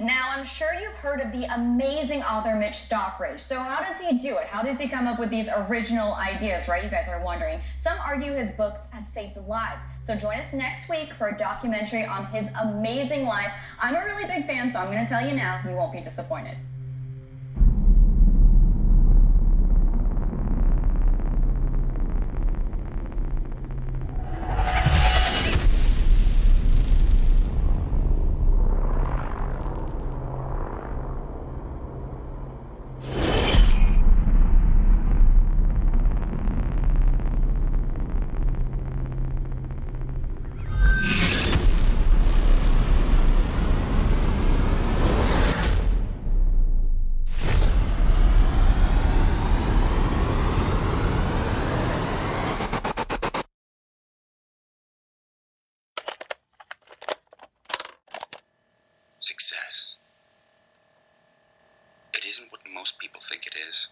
Now, I'm sure you've heard of the amazing author Mitch Stockridge. So how does he do it? How does he come up with these original ideas, right? You guys are wondering. Some argue his books have saved lives. So join us next week for a documentary on his amazing life. I'm a really big fan, so I'm going to tell you now, you won't be disappointed. Success. It isn't what most people think it is.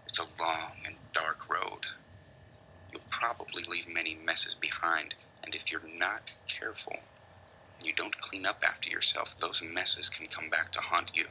It's a long and dark road. You'll probably leave many messes behind, and if you're not careful, and you don't clean up after yourself, those messes can come back to haunt you.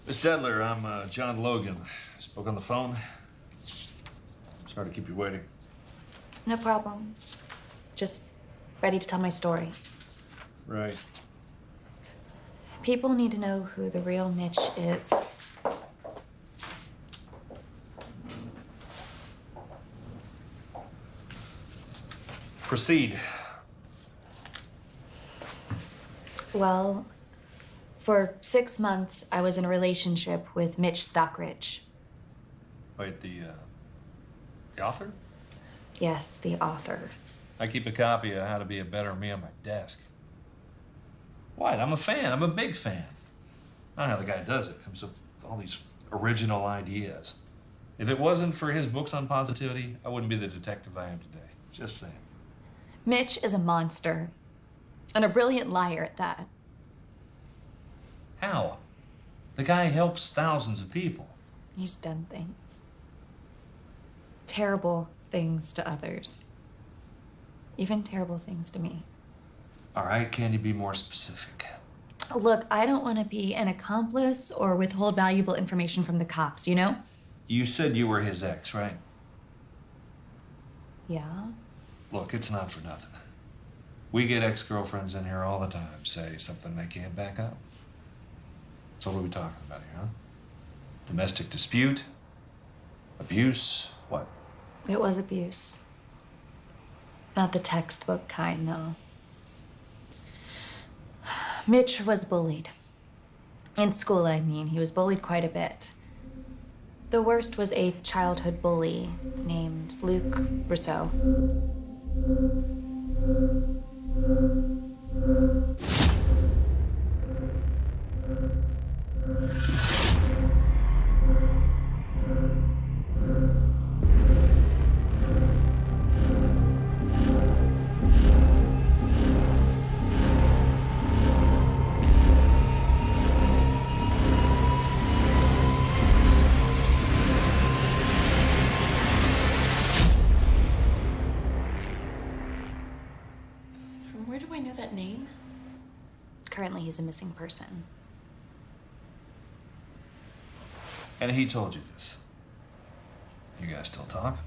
Miss Dedler, I'm John Logan. Spoke on the phone. Sorry to keep you waiting. No problem. Just ready to tell my story. Right. People need to know who the real Mitch is. Proceed. Well, for 6 months, I was in a relationship with Mitch Stockridge. Wait, the author? Yes, the author. I keep a copy of How to Be a Better Me on my desk. What? I'm a fan. I'm a big fan. I don't know how the guy does it. Comes up with all these original ideas. If it wasn't for his books on positivity, I wouldn't be the detective I am today. Just saying. Mitch is a monster. And a brilliant liar at that. How? The guy helps thousands of people. He's done things. Terrible things to others. Even terrible things to me. All right, can you be more specific? Look, I don't want to be an accomplice or withhold valuable information from the cops, you know? You said you were his ex, right? Yeah. Look, it's not for nothing. We get ex-girlfriends in here all the time say something they can't back up. So what are we talking about here, huh? Domestic dispute? Abuse? What? It was abuse. Not the textbook kind, though. Mitch was bullied. In school, I mean. He was bullied quite a bit. The worst was a childhood bully named Luke Rousseau. Where do I know that name? Currently, he's a missing person. And he told you this. You guys still talk?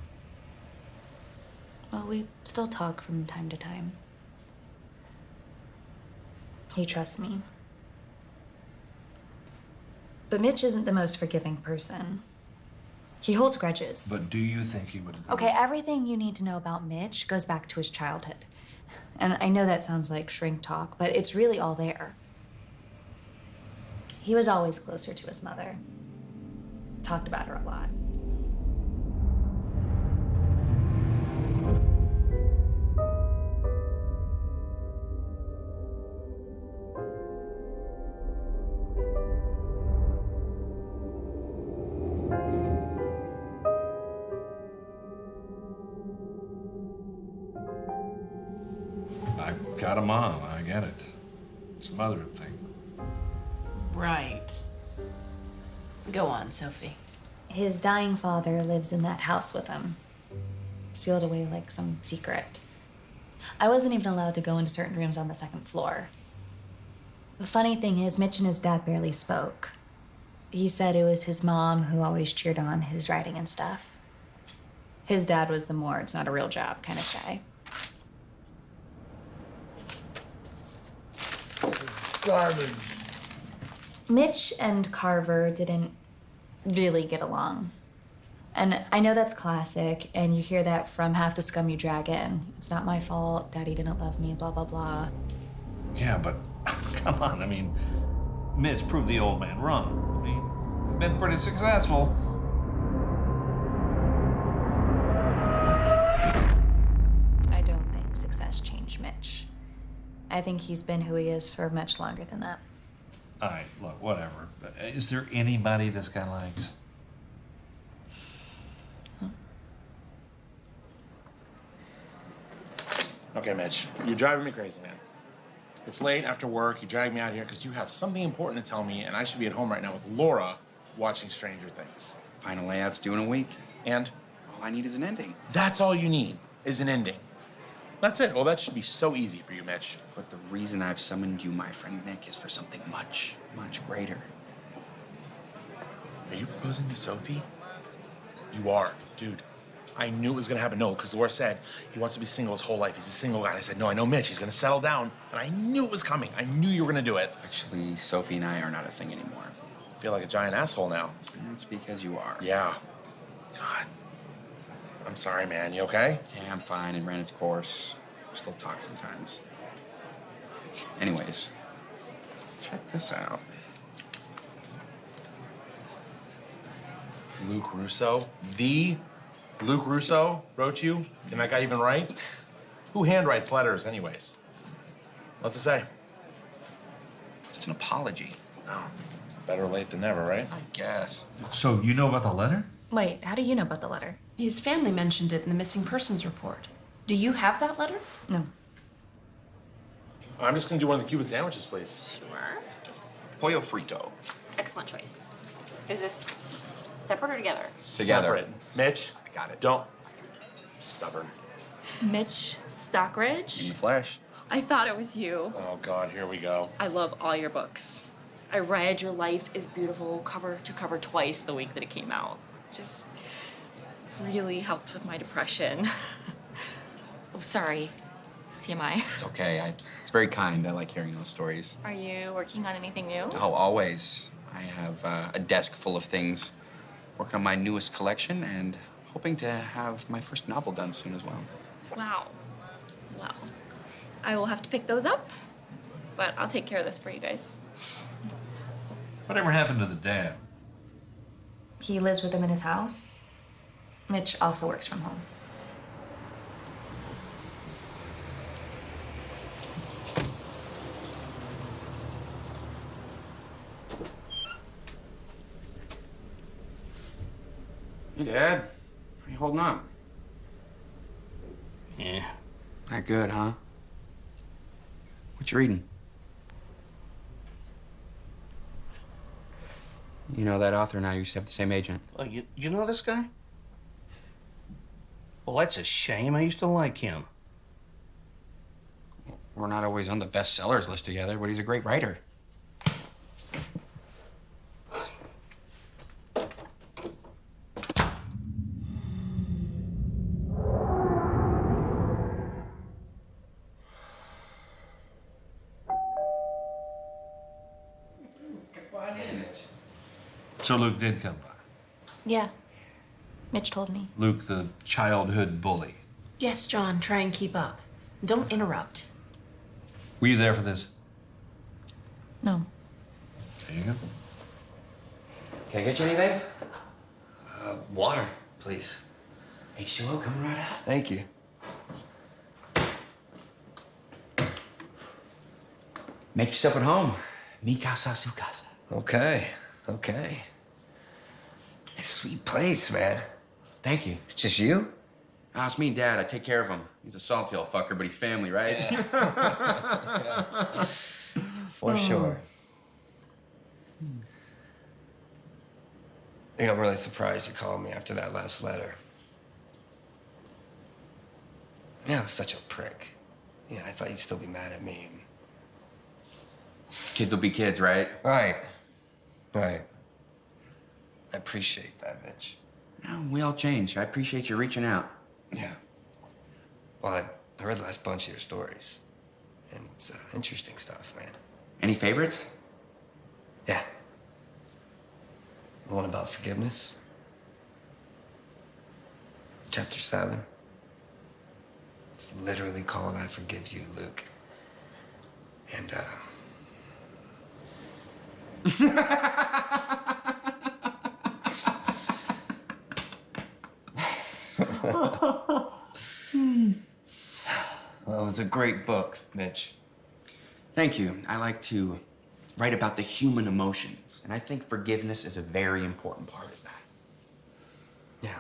Well, we still talk from time to time. He trusts me. But Mitch isn't the most forgiving person. He holds grudges. But do you think he would have done Okay, everything you need to know about Mitch goes back to his childhood. And I know that sounds like shrink talk, but it's really all there. He was always closer to his mother. Talked about her a lot. I got a mom, I get it. It's a mother thing. Right. Go on, Sophie. His dying father lives in that house with him. Sealed away like some secret. I wasn't even allowed to go into certain rooms on the second floor. The funny thing is, Mitch and his dad barely spoke. He said it was his mom who always cheered on his writing and stuff. His dad was the more it's not a real job kind of guy. Garbage. Mitch and Carver didn't really get along. And I know that's classic, and you hear that from half the scum you drag in. It's not my fault, Daddy didn't love me, blah, blah, blah. Yeah, but come on, I mean, Mitch proved the old man wrong. I mean, he's been pretty successful. I don't think success changed Mitch. I think he's been who he is for much longer than that. All right, look, whatever. Is there anybody this guy likes? Okay, Mitch, you're driving me crazy, man. It's late after work. You dragged me out here because you have something important to tell me, and I should be at home right now with Laura watching Stranger Things. Final layout's due in a week. And All I need is an ending. that's all you need is an ending. That's it. Well, that should be so easy for you, Mitch. But the reason I've summoned you, my friend Nick, is for something much, much greater. Are you proposing to Sophie? You are, dude. I knew it was gonna happen. No, because Laura said he wants to be single his whole life. He's a single guy. And I said, no, I know Mitch. He's gonna settle down. And I knew it was coming. I knew you were gonna do it. Actually, Sophie and I are not a thing anymore. I feel like a giant asshole now. And that's because you are. Yeah. God. I'm sorry, man. You okay? Yeah, I'm fine. It ran its course. Still talk sometimes. Anyways, check this out. Luke Russo? The Luke Russo wrote you? Can that guy even write? Who handwrites letters, anyways? What's it say? It's an apology. Oh, better late than never, right? I guess. So you know about the letter? Wait, how do you know about the letter? His family mentioned it in the missing persons report. Do you have that letter? No. I'm just gonna do one of the Cuban sandwiches, please. Sure. Pollo frito. Excellent choice. Is this separate or together? Together. Separate. Mitch, I got it. don't. Stubborn. Mitch Stockridge? In the flesh. I thought it was you. Oh, God, here we go. I love all your books. I read Your Life is Beautiful cover to cover twice the week that it came out. Just really helped with my depression. sorry. TMI. It's okay. It's very kind. I like hearing those stories. Are you working on anything new? Oh, always. I have a desk full of things, working on my newest collection and hoping to have my first novel done soon as well. Wow. Well, I will have to pick those up, but I'll take care of this for you guys. Whatever happened to the dad? He lives with him in his house. Mitch also works from home. Hey, Dad. How you holding up? Yeah. Not good, huh? What you reading? You know, that author and I used to have the same agent. Well, you know this guy? Well, that's a shame. I used to like him. We're not always on the bestsellers list together, but he's a great writer. So Luke did come by. Yeah. Mitch told me. Luke, the childhood bully. Yes, John, try and keep up. Don't interrupt. Were you there for this? No. There you go. Can I get you any, babe? Water, please. H2O coming right out. Thank you. Make yourself at home. Mi casa, su casa. Okay. It's a sweet place, man. Thank you. It's just you? It's me and Dad. I take care of him. He's a salty old fucker, but he's family, right? For sure. You know, I'm really surprised you called me after that last letter. Yeah, I was such a prick. Yeah, I thought you'd still be mad at me. Kids will be kids, right? Right. I appreciate that, Mitch. No, we all change. I appreciate you reaching out. Yeah. Well, I read the last bunch of your stories. And it's interesting stuff, man. Any favorites? Yeah. The one about forgiveness. Chapter 7. It's literally called I Forgive You, Luke. And, Well, it was a great book, Mitch. Thank you. I like to write about the human emotions, and I think forgiveness is a very important part of that. Yeah.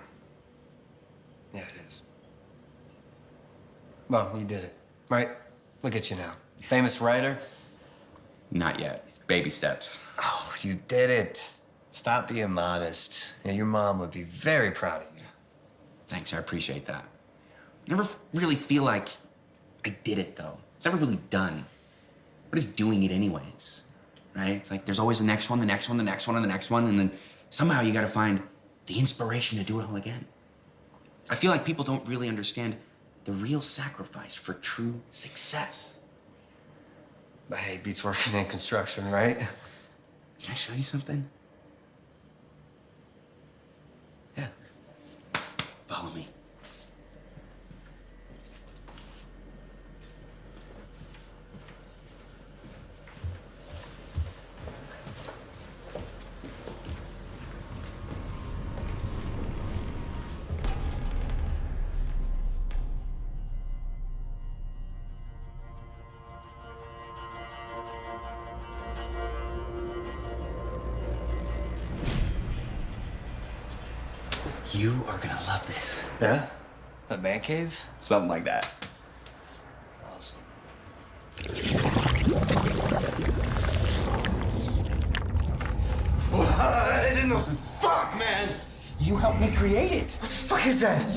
Yeah, it is. Well, you did it, right? Look at you now. Famous writer? Not yet. Baby steps. Oh, you did it. Stop being modest. Yeah, your mom would be very proud of you. Thanks, I appreciate that. Never really feel like I did it, though. It's never really done. What is doing it anyways? Right? It's like there's always the next one, the next one, the next one, and the next one, and then somehow you gotta find the inspiration to do it all again. I feel like people don't really understand the real sacrifice for true success. But hey, beats working in construction, right? Can I show you something? Yeah. Follow me. You are gonna love this. Yeah? A man cave? Something like that. Awesome. I didn't know. Fuck, man! You helped me create it. What the fuck is that?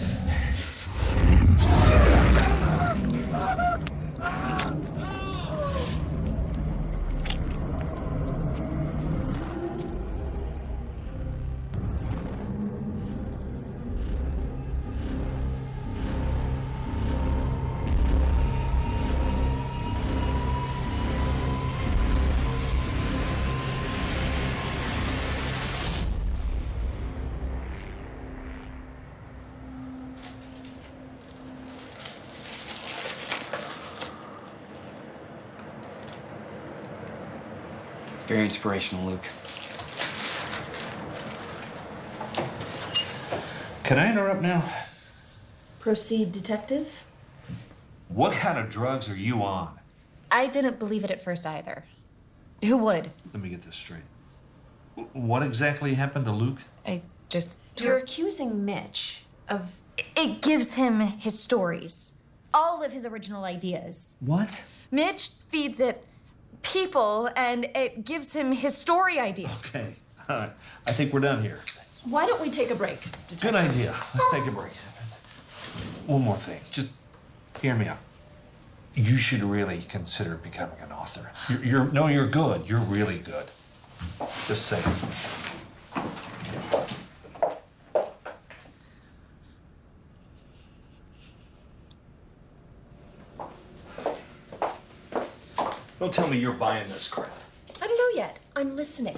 Very inspirational, Luke. Can I interrupt now? Proceed, detective. What kind of drugs are you on? I didn't believe it at first either. Who would? Let me get this straight. What exactly happened to Luke? I just... You're accusing Mitch of... It gives him his stories. All of his original ideas. What? Mitch feeds it people, and it gives him his story ideas. Okay, all right. I think we're done here. Why don't we take a break, detective? Good idea. Let's take a break. One more thing. Just hear me out. You should really consider becoming an author. You're good. You're really good. Just saying. Don't tell me you're buying this crap. I don't know yet. I'm listening.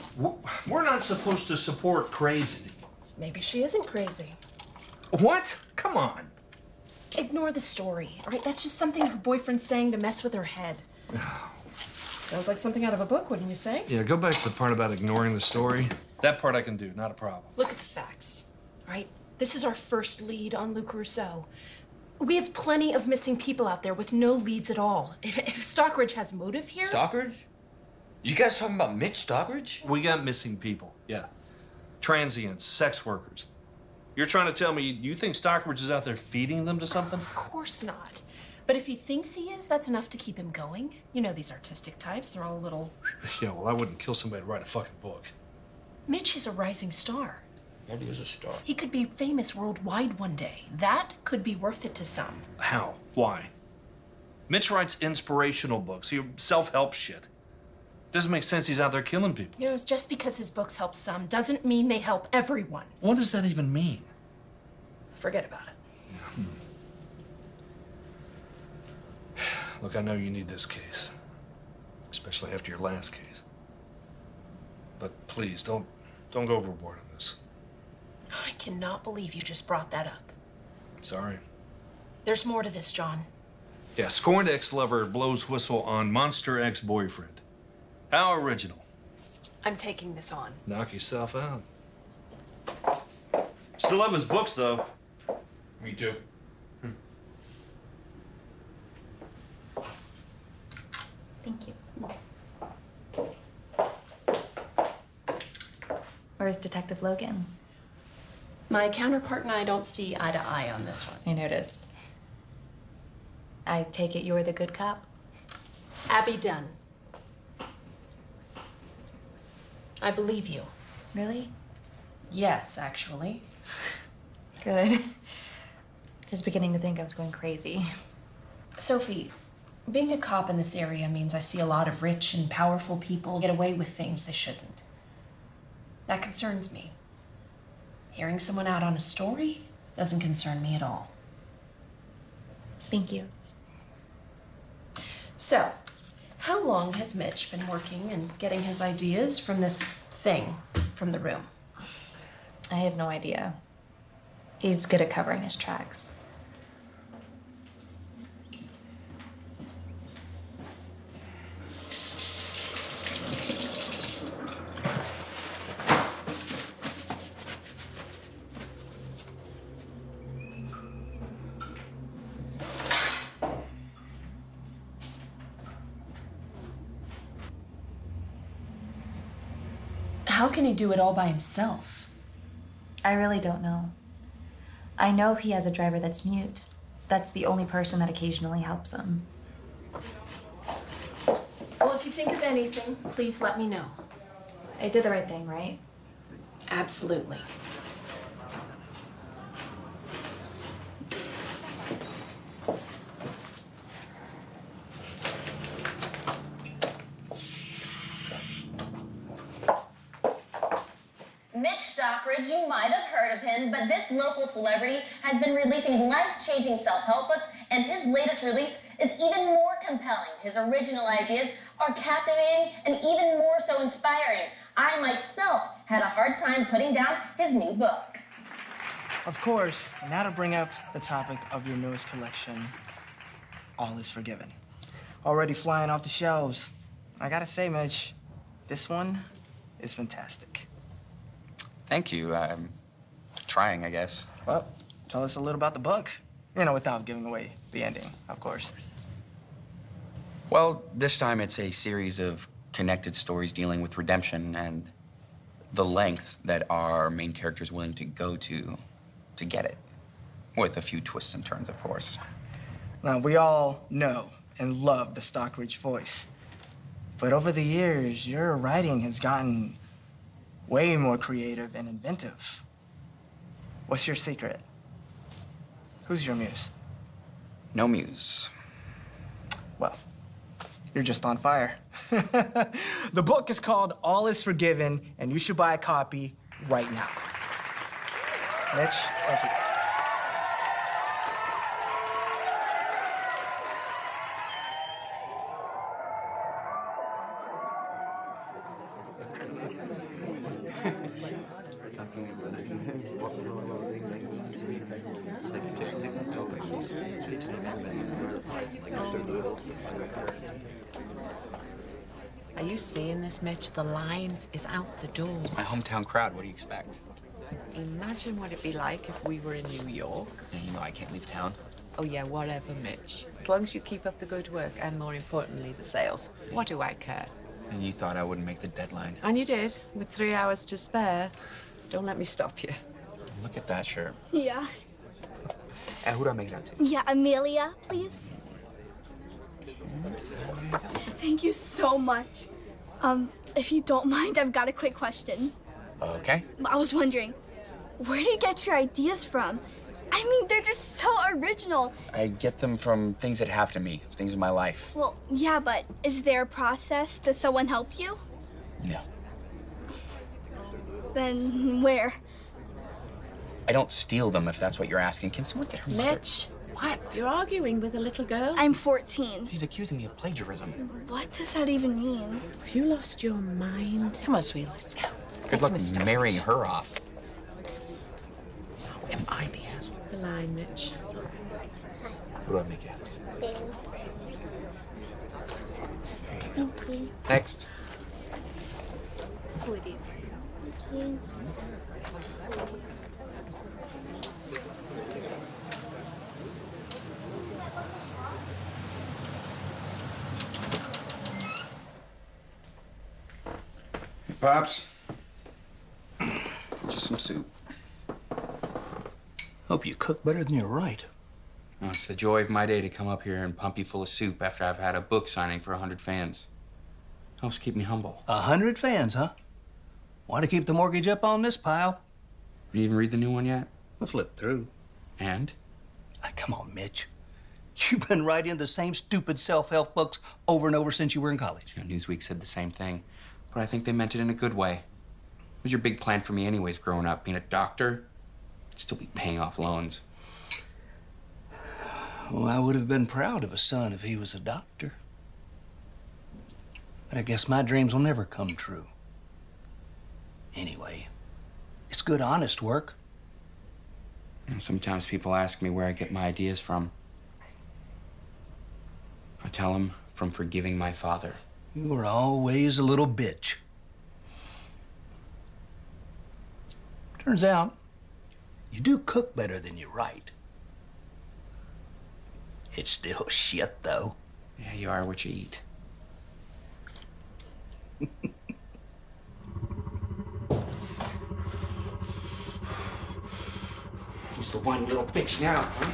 We're not supposed to support crazy. Maybe she isn't crazy. What? Come on. Ignore the story, all right? That's just something her boyfriend's saying to mess with her head. Sounds like something out of a book, wouldn't you say? Yeah, go back to the part about ignoring the story. That part I can do, not a problem. Look at the facts, all right? This is our first lead on Luke Rousseau. We have plenty of missing people out there with no leads at all. If Stockbridge has motive here... Stockbridge? You guys talking about Mitch Stockbridge? We got missing people, yeah. Transients, sex workers. You're trying to tell me you think Stockbridge is out there feeding them to something? Of course not. But if he thinks he is, that's enough to keep him going. You know these artistic types, they're all a little... Yeah, well, I wouldn't kill somebody to write a fucking book. Mitch is a rising star. Maybe he was a star. He could be famous worldwide one day. That could be worth it to some. How? Why? Mitch writes inspirational books, self-help shit. Doesn't make sense he's out there killing people. You know, it's just because his books help some doesn't mean they help everyone. What does that even mean? Forget about it. Look, I know you need this case, especially after your last case. But please, don't go overboard on this. I cannot believe you just brought that up. Sorry. There's more to this, John. Yeah, scorned ex-lover blows whistle on monster ex-boyfriend. How original. I'm taking this on. Knock yourself out. Still love his books, though. Me too. Thank you. Where's Detective Logan? My counterpart and I don't see eye to eye on this one. I noticed. I take it you're the good cop? Abby Dunn. I believe you. Really? Yes, actually. Good. I was beginning to think I was going crazy. Sophie, being a cop in this area means I see a lot of rich and powerful people get away with things they shouldn't. That concerns me. Hearing someone out on a story doesn't concern me at all. Thank you. So, how long has Mitch been working and getting his ideas from this thing from the room? I have no idea. He's good at covering his tracks. How can he do it all by himself? I really don't know. I know he has a driver that's mute. That's the only person that occasionally helps him. Well, if you think of anything, please let me know. I did the right thing, right? Absolutely. Mitch Stockbridge, you might have heard of him, but this local celebrity has been releasing life-changing self-help books, and his latest release is even more compelling. His original ideas are captivating and even more so inspiring. I myself had a hard time putting down his new book. Of course, now to bring up the topic of your newest collection, All Is Forgiven. Already flying off the shelves. I gotta say, Mitch, This one is fantastic. Thank you. I'm trying, I guess. Well, tell us a little about the book. You know, without giving away the ending, of course. Well, this time it's a series of connected stories dealing with redemption and the lengths that our main character is willing to go to get it. With a few twists and turns, of course. Now, we all know and love the Stockridge voice. But over the years, your writing has gotten way more creative and inventive. What's your secret? Who's your muse? No muse. Well, you're just on fire. The book is called All Is Forgiven, and you should buy a copy right now. Mitch, thank you. Are you seeing this, Mitch? The line is out the door. My hometown crowd, what do you expect? Imagine what it'd be like if we were in New York. Yeah, you know I can't leave town. Oh, yeah, whatever, Mitch. As long as you keep up the good work and, more importantly, the sales. What do I care? And you thought I wouldn't make the deadline. And you did, with 3 hours to spare. Don't let me stop you. Look at that shirt. Yeah. And who do I make it out to? Yeah, Amelia, please. Thank you so much. If you don't mind, I've got a quick question. Okay. I was wondering, where do you get your ideas from? I mean, they're just so original. I get them from things that happen to me, things in my life. Well, yeah, but is there a process? Does someone help you? No. Then where? I don't steal them, if that's what you're asking. Can someone get her mother? Mitch, what? You're arguing with a little girl? I'm 14. She's accusing me of plagiarism. What does that even mean? Have you lost your mind? Come on, sweetie, let's go. Good luck marrying her off. Am I the asshole? The line, Mitch. Who do I make it out to? Thank you. Next. Thank you. Hey, Pops. Just some soup. Hope you cook better than you write. Oh, it's the joy of my day to come up here and pump you full of soup after I've had a book signing for 100 fans. Helps keep me humble. 100 fans, huh? Why to keep the mortgage up on this pile? You even read the new one yet? I flipped through. And? Come on, Mitch. You've been writing the same stupid self-help books over and over since you were in college. You know, Newsweek said the same thing, but I think they meant it in a good way. What was your big plan for me anyways growing up? Being a doctor? I'd still be paying off loans. Well, I would have been proud of a son if he was a doctor. But I guess my dreams will never come true. Anyway, it's good, honest work. Sometimes people ask me where I get my ideas from. I tell them from forgiving my father. You were always a little bitch. Turns out, you do cook better than you write. It's still shit, though. Yeah, you are what you eat. Who's the whiny little bitch now, huh?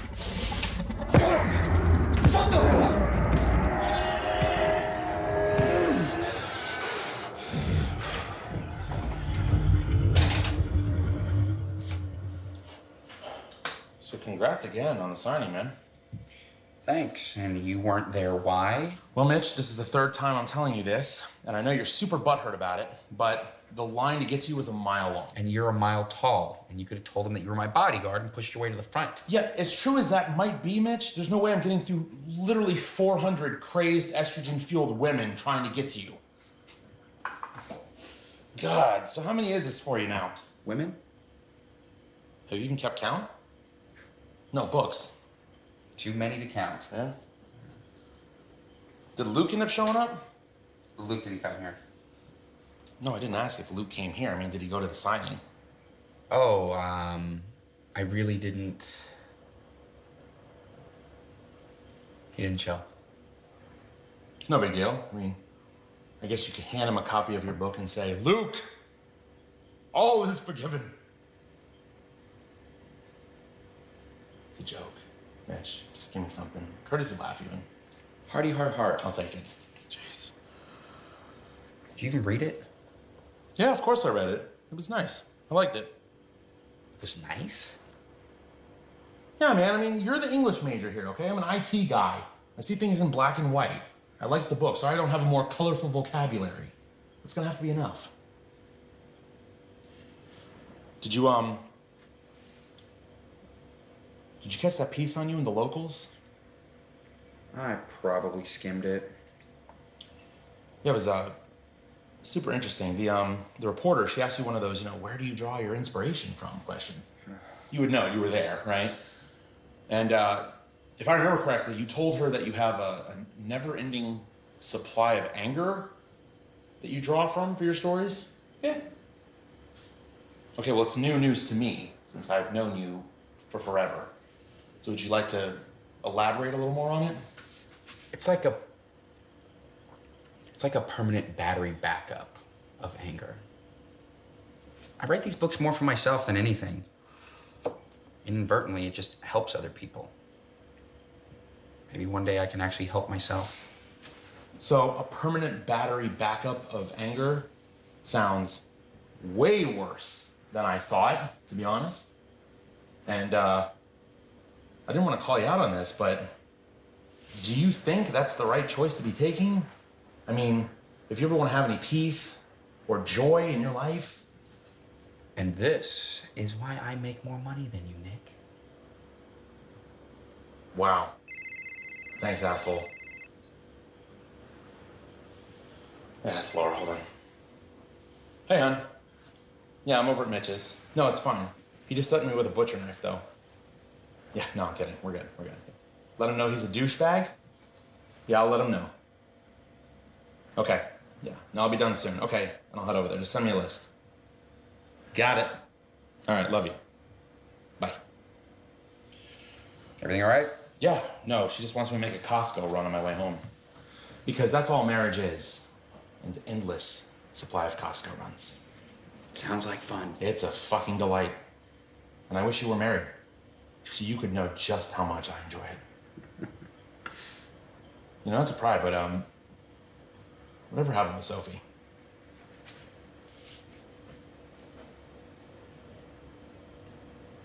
Shut the hell up! So congrats again on the signing, man. Thanks. And you weren't there. Why? Well, Mitch, this is the third time I'm telling you this, and I know you're super butthurt about it, but the line to get to you was a mile long. And you're a mile tall, and you could have told them that you were my bodyguard and pushed your way to the front. Yeah, as true as that might be, Mitch, there's no way I'm getting through literally 400 crazed estrogen-fueled women trying to get to you. God, so how many is this for you now? Women? Have you even kept count? No, books. Too many to count. Yeah? Did Luke end up showing up? Luke didn't come here. No, I didn't ask if Luke came here. I mean, did he go to the signing? Oh, I really didn't. He didn't show. It's no big deal. I mean, I guess you could hand him a copy of your book and say, Luke, all is forgiven. It's a joke. Mitch, just give me something. Courtesy laugh, even. Hearty heart heart. I'll take it. Jeez. Did you even read it? Yeah, of course I read it. It was nice. I liked it. It was nice? Yeah, man, I mean, you're the English major here, okay? I'm an IT guy. I see things in black and white. I like the book, so I don't have a more colorful vocabulary. It's gonna have to be enough. Did you catch that piece on you in the locals? I probably skimmed it. Yeah, it was super interesting. The reporter, she asked you one of those, where do you draw your inspiration from questions. You would know, you were there, right? And if I remember correctly, you told her that you have a never-ending supply of anger that you draw from for your stories? Yeah. Okay, well, it's new news to me, since I've known you for forever. So would you like to elaborate a little more on it? It's like a permanent battery backup of anger. I write these books more for myself than anything. Inadvertently, it just helps other people. Maybe one day I can actually help myself. So a permanent battery backup of anger sounds way worse than I thought, to be honest. And I didn't want to call you out on this, but do you think that's the right choice to be taking? I mean, if you ever want to have any peace or joy in your life. And this is why I make more money than you, Nick. Wow. Thanks, asshole. Yeah, it's Laura. Hold on. Hey, hon. Yeah, I'm over at Mitch's. No, it's fine. He just threatened me with a butcher knife, though. Yeah, no, I'm kidding. We're good. We're good. Let him know he's a douchebag? Yeah, I'll let him know. Okay. Yeah. No, I'll be done soon. Okay. And I'll head over there. Just send me a list. Got it. All right. Love you. Bye. Everything all right? Yeah. No, she just wants me to make a Costco run on my way home. Because that's all marriage is. An endless supply of Costco runs. Sounds like fun. It's a fucking delight. And I wish you were married. So you could know just how much I enjoy it. Not to pry, but whatever happened with Sophie?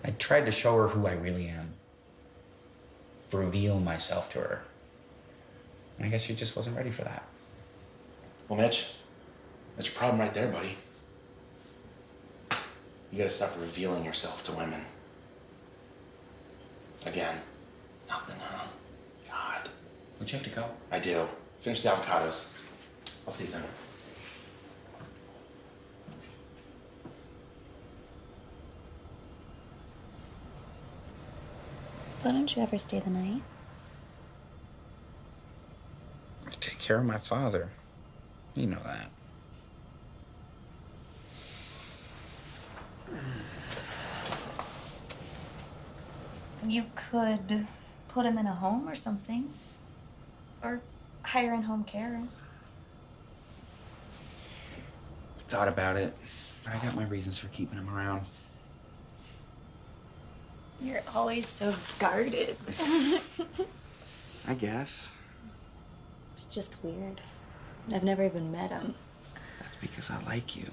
I tried to show her who I really am. Reveal myself to her. And I guess she just wasn't ready for that. Well, Mitch, that's your problem right there, buddy. You gotta stop revealing yourself to women. Again, nothing, huh? God. Don't you have to go? I do. Finish the avocados. I'll see you soon. Why don't you ever stay the night? I take care of my father. You know that. You could put him in a home or something. Or hire in-home care. Thought about it, but I got my reasons for keeping him around. You're always so guarded. I guess. It's just weird. I've never even met him. That's because I like you.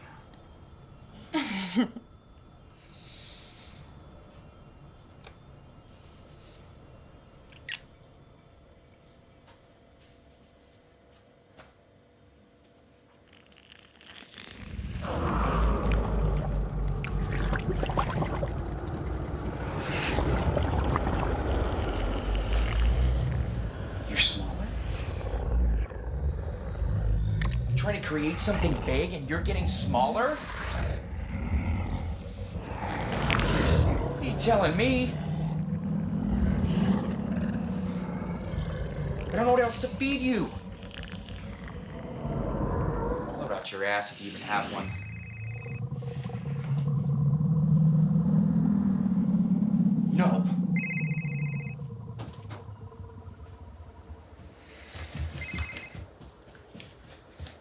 Trying to create something big and you're getting smaller? What are you telling me? I don't know what else to feed you. What about out your ass if you even have one. No.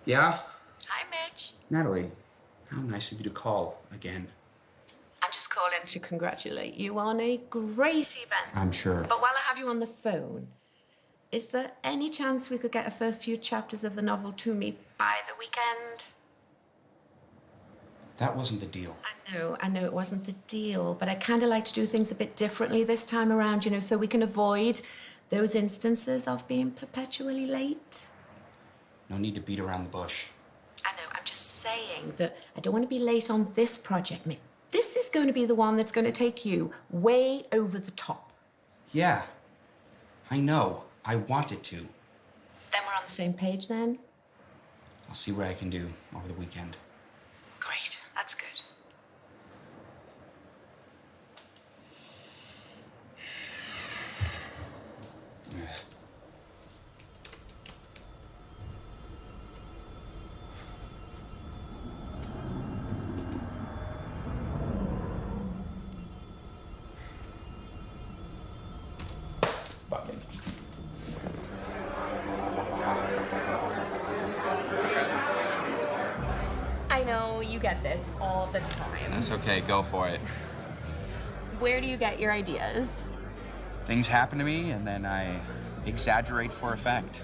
Yeah? Hi, Mitch. Natalie, how nice of you to call again. I'm just calling to congratulate you on a great event. I'm sure. But while I have you on the phone, is there any chance we could get the first few chapters of the novel to me by the weekend? That wasn't the deal. I know it wasn't the deal, but I kind of like to do things a bit differently this time around, you know, so we can avoid those instances of being perpetually late. No need to beat around the bush. I know, I'm just saying that I don't want to be late on this project, Mick. This is going to be the one that's going to take you way over the top. Yeah, I know. I want it to. Then we're on the same page then? I'll see what I can do over the weekend. Great, that's good. Fucking. I know you get this all the time. That's okay, go for it. Where do you get your ideas? Things happen to me, and then I exaggerate for effect.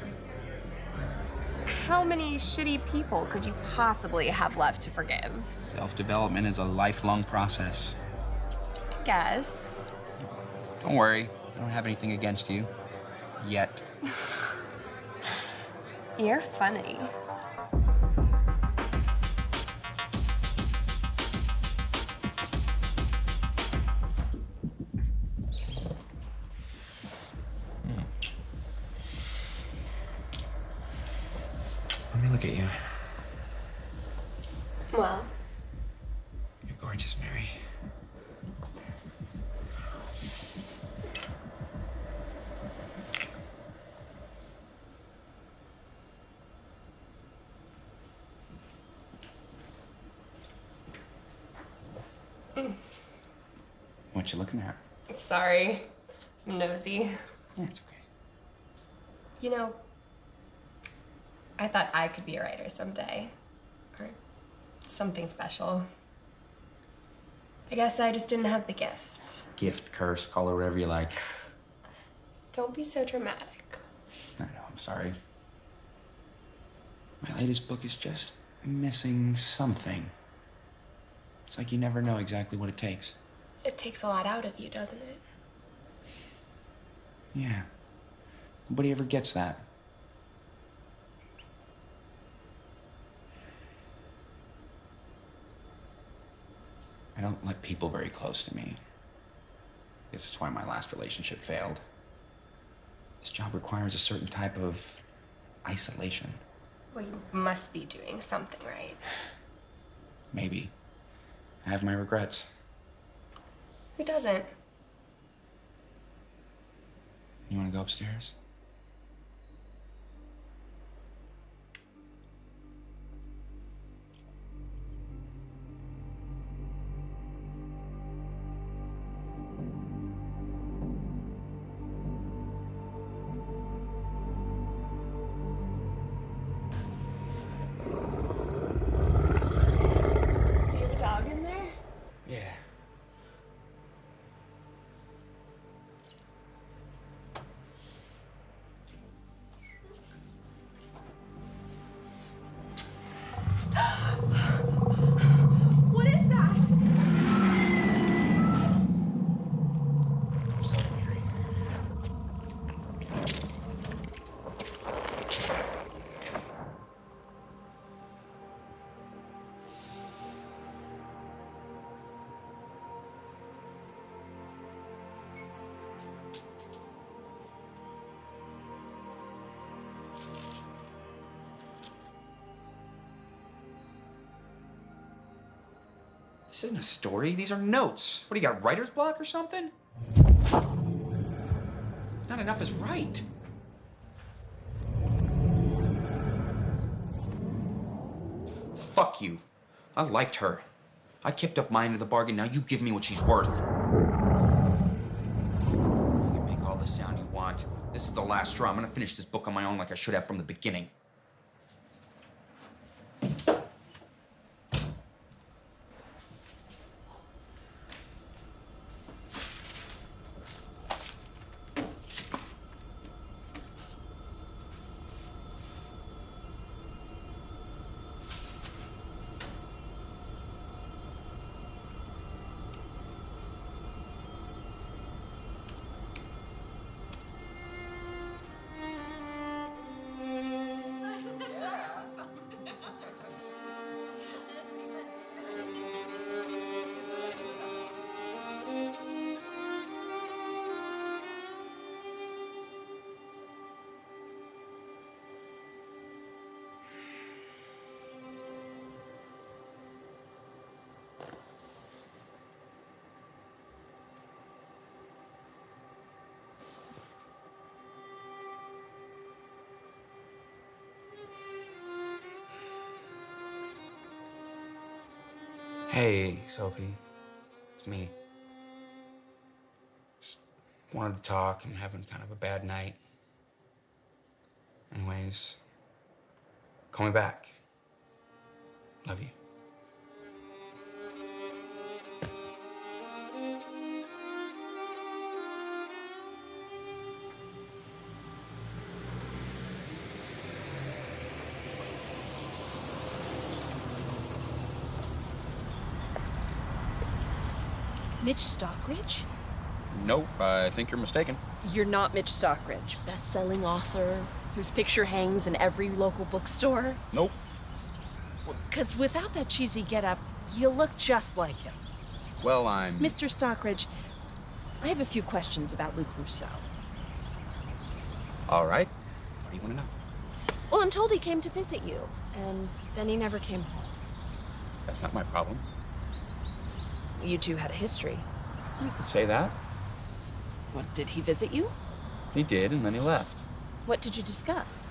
How many shitty people could you possibly have left to forgive? Self-development is a lifelong process. I guess. Don't worry, I don't have anything against you. Yet. You're funny. Let me look at you. Well, You're gorgeous, Mary. What you looking at? sorry. I'm nosy. Yeah, it's okay. You know, I thought I could be a writer someday. Or something special. I guess I just didn't have the gift. Gift, curse, call it whatever you like. Don't be so dramatic. I know, I'm sorry. My latest book is just missing something. It's like you never know exactly what it takes. It takes a lot out of you, doesn't it? Yeah. Nobody ever gets that. I don't let people very close to me. Guess that's why my last relationship failed. This job requires a certain type of isolation. Well, you must be doing something right. Maybe. I have my regrets. Who doesn't? You want to go upstairs? Is your dog in there? Yeah. What is that? This isn't a story. These are notes. What do you got, writer's block or something? Not enough is right. fuck you. I liked her. I kept up my end of the bargain. Now you give me what she's worth. You can make all the sound you want. This is the last straw. I'm gonna finish this book on my own like I should have from the beginning. Hey, Sophie. It's me. Just wanted to talk. I'm having kind of a bad night. Anyways, call me back. Love you. Mitch Stockridge? Nope, I think you're mistaken. You're not Mitch Stockridge, best-selling author whose picture hangs in every local bookstore? Nope. Because without that cheesy getup, you look just like him. Well, I'm... Mr. Stockridge, I have a few questions about Luke Rousseau. All right. What do you want to know? Well, I'm told he came to visit you, and then he never came home. That's not my problem. You two had a history. You could say that. What, did he visit you? He did, and then he left. What did you discuss?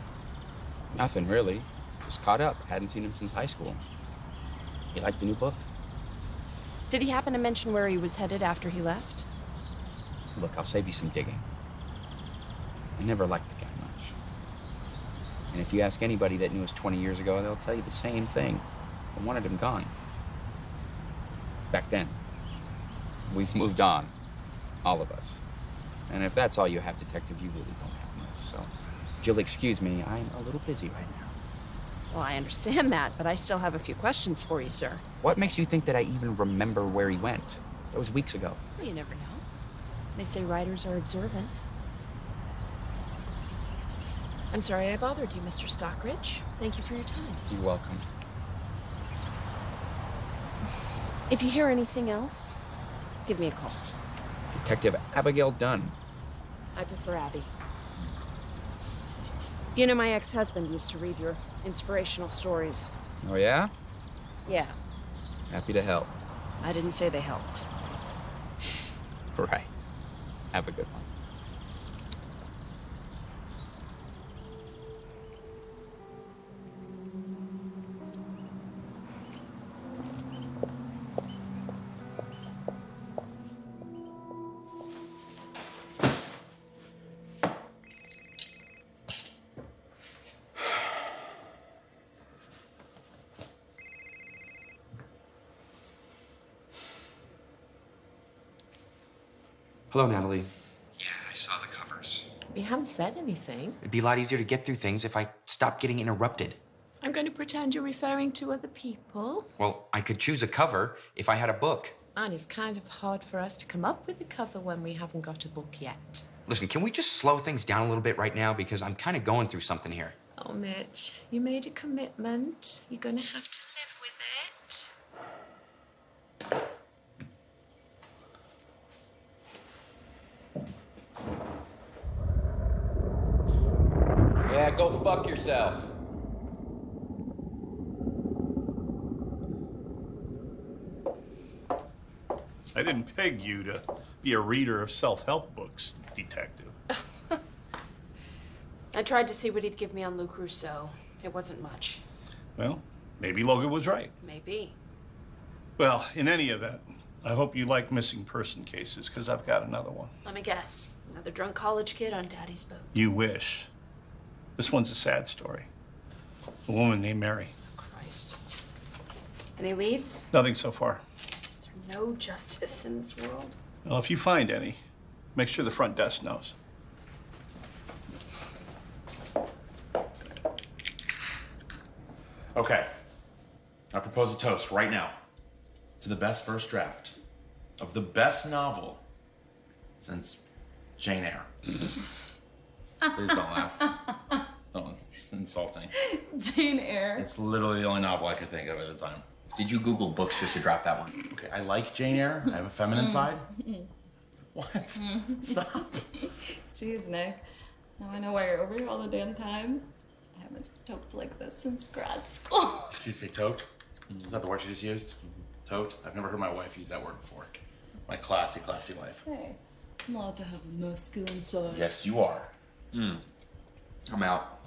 Nothing, really. Just caught up. Hadn't seen him since high school. You like the new book? Did he happen to mention where he was headed after he left? Look, I'll save you some digging. I never liked the guy much. And if you ask anybody that knew us 20 years ago, they'll tell you the same thing. I wanted him gone. Back then. We've moved on. All of us. And if that's all you have, Detective, you really don't have much. So, if you'll excuse me, I'm a little busy right now. Well, I understand that, but I still have a few questions for you, sir. What makes you think that I even remember where he went? That was weeks ago. Well, you never know. They say writers are observant. I'm sorry I bothered you, Mr. Stockridge. Thank you for your time. You're welcome. If you hear anything else, give me a call. Detective Abigail Dunn. I prefer Abby. You know, my ex-husband used to read your inspirational stories. Oh, yeah? Yeah. Happy to help. I didn't say they helped. Right. Have a good one. Hello, Natalie. Yeah, I saw the covers. You haven't said anything. It'd be a lot easier to get through things if I stopped getting interrupted. I'm going to pretend you're referring to other people. Well, I could choose a cover if I had a book. And it's kind of hard for us to come up with a cover when we haven't got a book yet. Listen, can we just slow things down a little bit right now? Because I'm kind of going through something here. Oh, Mitch, you made a commitment. You're going to have to live with it. Yeah, go fuck yourself. I didn't peg you to be a reader of self-help books, Detective. I tried to see what he'd give me on Luke Rousseau. It wasn't much. Well, Maybe Logan was right. Maybe. Well, in any event, I hope you like missing person cases, because I've got another one. Let me guess. Another drunk college kid on Daddy's boat. You wish. This one's a sad story. A woman named Mary. Christ. Any leads? Nothing so far. Is there no justice in this world? Well, if you find any, make sure the front desk knows. Okay. I propose a toast right now to the best first draft of the best novel since Jane Eyre. Please don't laugh. Don't. It's insulting. Jane Eyre. It's literally the only novel I could think of at the time. Did you Google books just to drop that one? Okay, I like Jane Eyre. I have a feminine side. What? Stop. Jeez, Nick. Now I know why you're over here all the damn time. I haven't toked like this since grad school. Did you say toked? Is that the word you just used? Toked? I've never heard my wife use that word before. My classy, classy wife. Hey, I'm allowed to have a masculine side. Yes, you are. I'm out.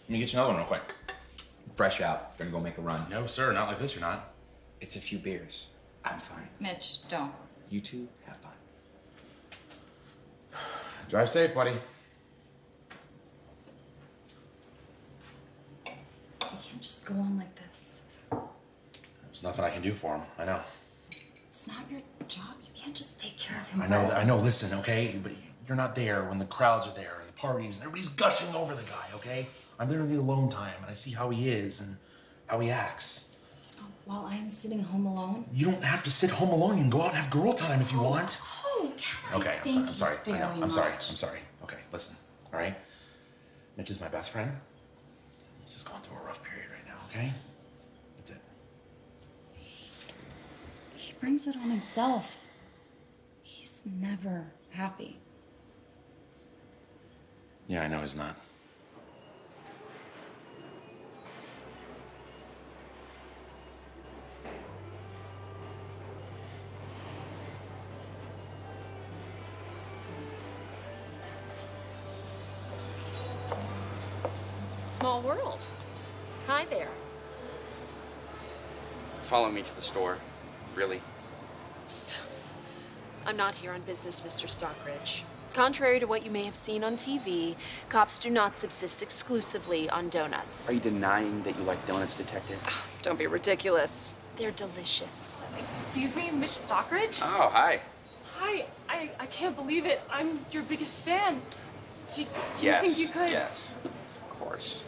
Let me get you another one real quick. Fresh out. Gonna go make a run. No, sir, not like this, you're not. It's a few beers. I'm fine. Mitch, don't. You two, have fun. Drive safe, buddy. You can't just go on like this. There's nothing I can do for him. I know. It's not your job. You can't just take care of him. I know, listen, okay? But you're not there when the crowds are there and the parties and everybody's gushing over the guy, okay? I'm there in the alone time and I see how he is and how he acts. While I'm sitting home alone? You don't have to sit home alone. You can go out and have girl time if you want. Oh, can Okay, I'm sorry. I know. I'm sorry. Okay, listen, all right? Mitch is my best friend. He's just going through a rough period right now, okay? That's it. He brings it on himself. He's never happy. Yeah, I know he's not. Small world. Hi there. Follow me to the store. Really? I'm not here on business, Mr. Stockridge. Contrary to what you may have seen on TV, cops do not subsist exclusively on donuts. Are you denying that you like donuts, Detective? Don't be ridiculous. They're delicious. Excuse me, Mitch Stockridge? Oh, hi. Hi, I can't believe it. I'm your biggest fan. Do you think you could? Yes, of course.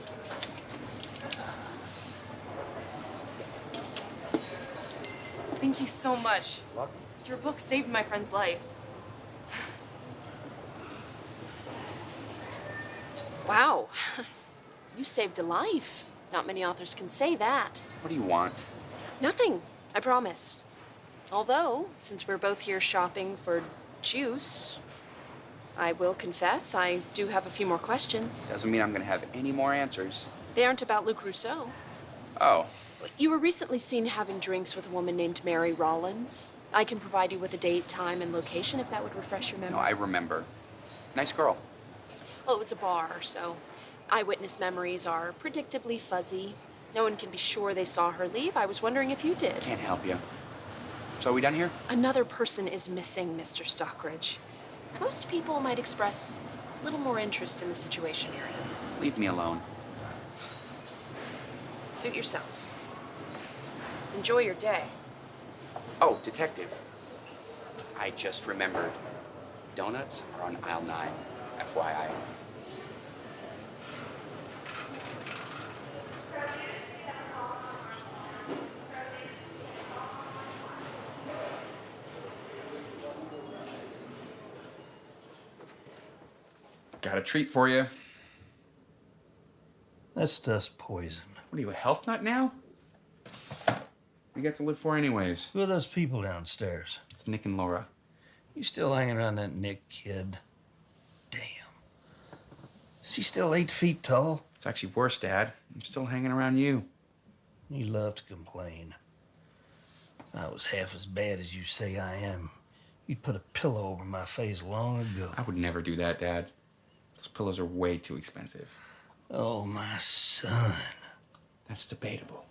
Thank you so much. Welcome. Your book saved my friend's life. Wow. You saved a life. Not many authors can say that. What do you want? Nothing, I promise. Although, since we're both here shopping for juice, I will confess I do have a few more questions. Doesn't mean I'm gonna have any more answers. They aren't about Luc Rousseau. Oh. You were recently seen having drinks with a woman named Mary Rollins. I can provide you with a date, time, and location if that would refresh your memory. No, I remember. Nice girl. Well, it was a bar, so eyewitness memories are predictably fuzzy. No one can be sure they saw her leave. I was wondering if you did. Can't help you. So are we done here? Another person is missing, Mr. Stockridge. Most people might express a little more interest in the situation you're in. Leave me alone. Suit yourself. Enjoy your day. Oh, Detective. I just remembered. Donuts are on aisle 9. FYI. Got a treat for you. That's just poison. What are you, a health nut now? What you got to live for anyways? Who are those people downstairs? It's Nick and Laura. You still hanging around that Nick kid? Damn. Is he still 8 feet tall? It's actually worse, Dad. I'm still hanging around you. You love to complain. If I was half as bad as you say I am, you'd put a pillow over my face long ago. I would never do that, Dad. Those pillows are way too expensive. Oh, my son. That's debatable.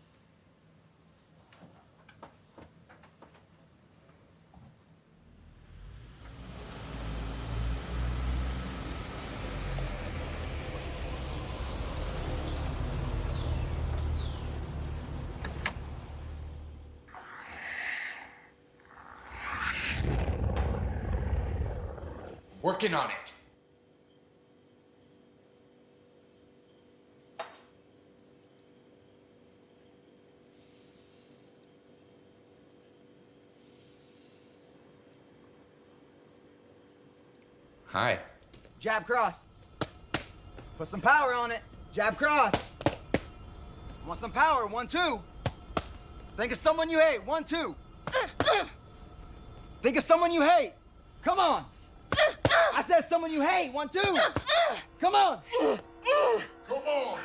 Working on it. Hi. Jab cross. Put some power on it. Jab cross. Want some power? 1, 2. Think of someone you hate. 1, 2. Think of someone you hate. Come on. I said someone you hate. 1, 2. Come on. Come on.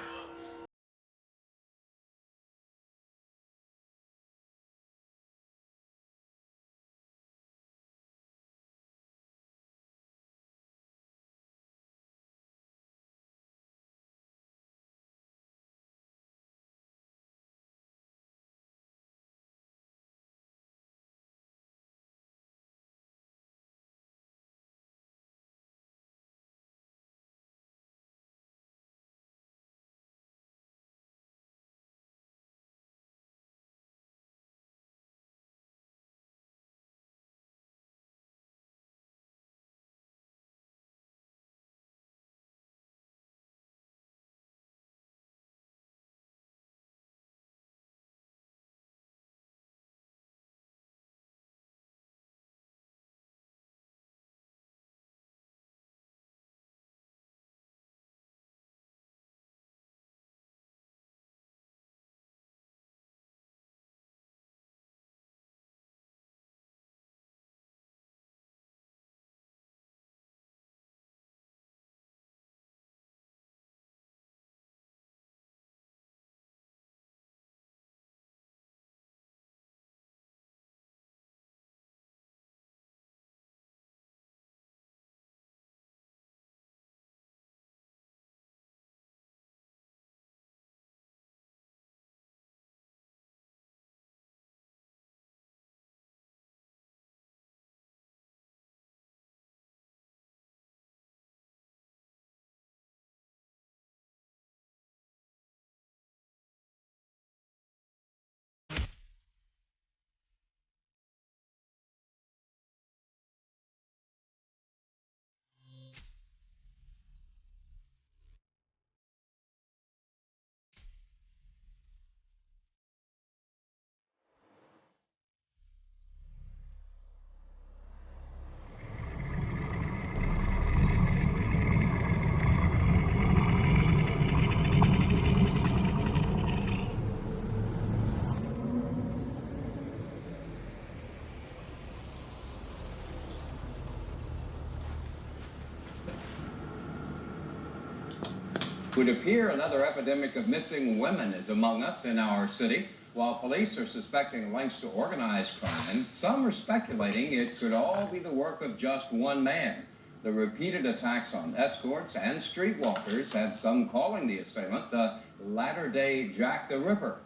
It would appear another epidemic of missing women is among us in our city. While police are suspecting links to organized crime, some are speculating it could all be the work of just one man. The repeated attacks on escorts and streetwalkers had some calling the assailant the latter-day Jack the Ripper.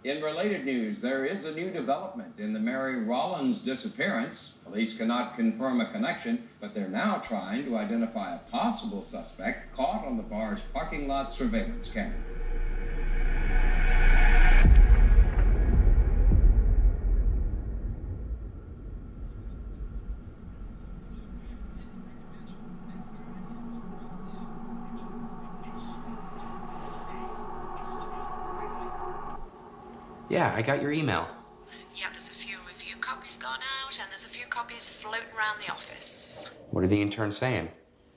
In related news, there is a new development in the Mary Rollins disappearance. Police cannot confirm a connection, but they're now trying to identify a possible suspect caught on the bar's parking lot surveillance camera. Yeah, I got your email. Yeah, there's a few review copies gone out, and there's a few copies floating around the office. What are the interns saying?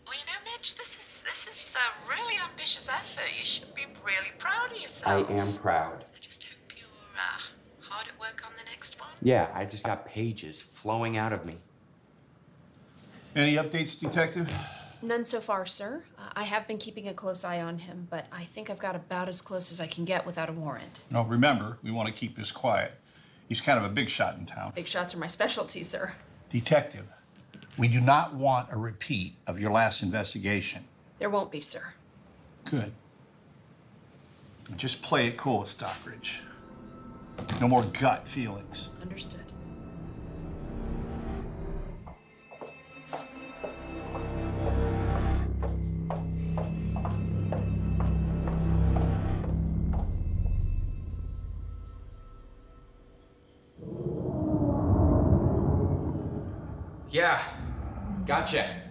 Well, you know, Mitch, this is a really ambitious effort. You should be really proud of I yourself. am proud. I just hope you're hard at work on the next one. Yeah, I just got pages flowing out of me. Any updates, Detective? None so far, sir. I have been keeping a close eye on him, but I think I've got about as close as I can get without a warrant. No, remember, we want to keep this quiet. He's kind of a big shot in town. Big shots are my specialty, sir. Detective, we do not want a repeat of your last investigation. There won't be, sir. Good. Just play it cool with Stockbridge. No more gut feelings. Understood. Yeah, gotcha.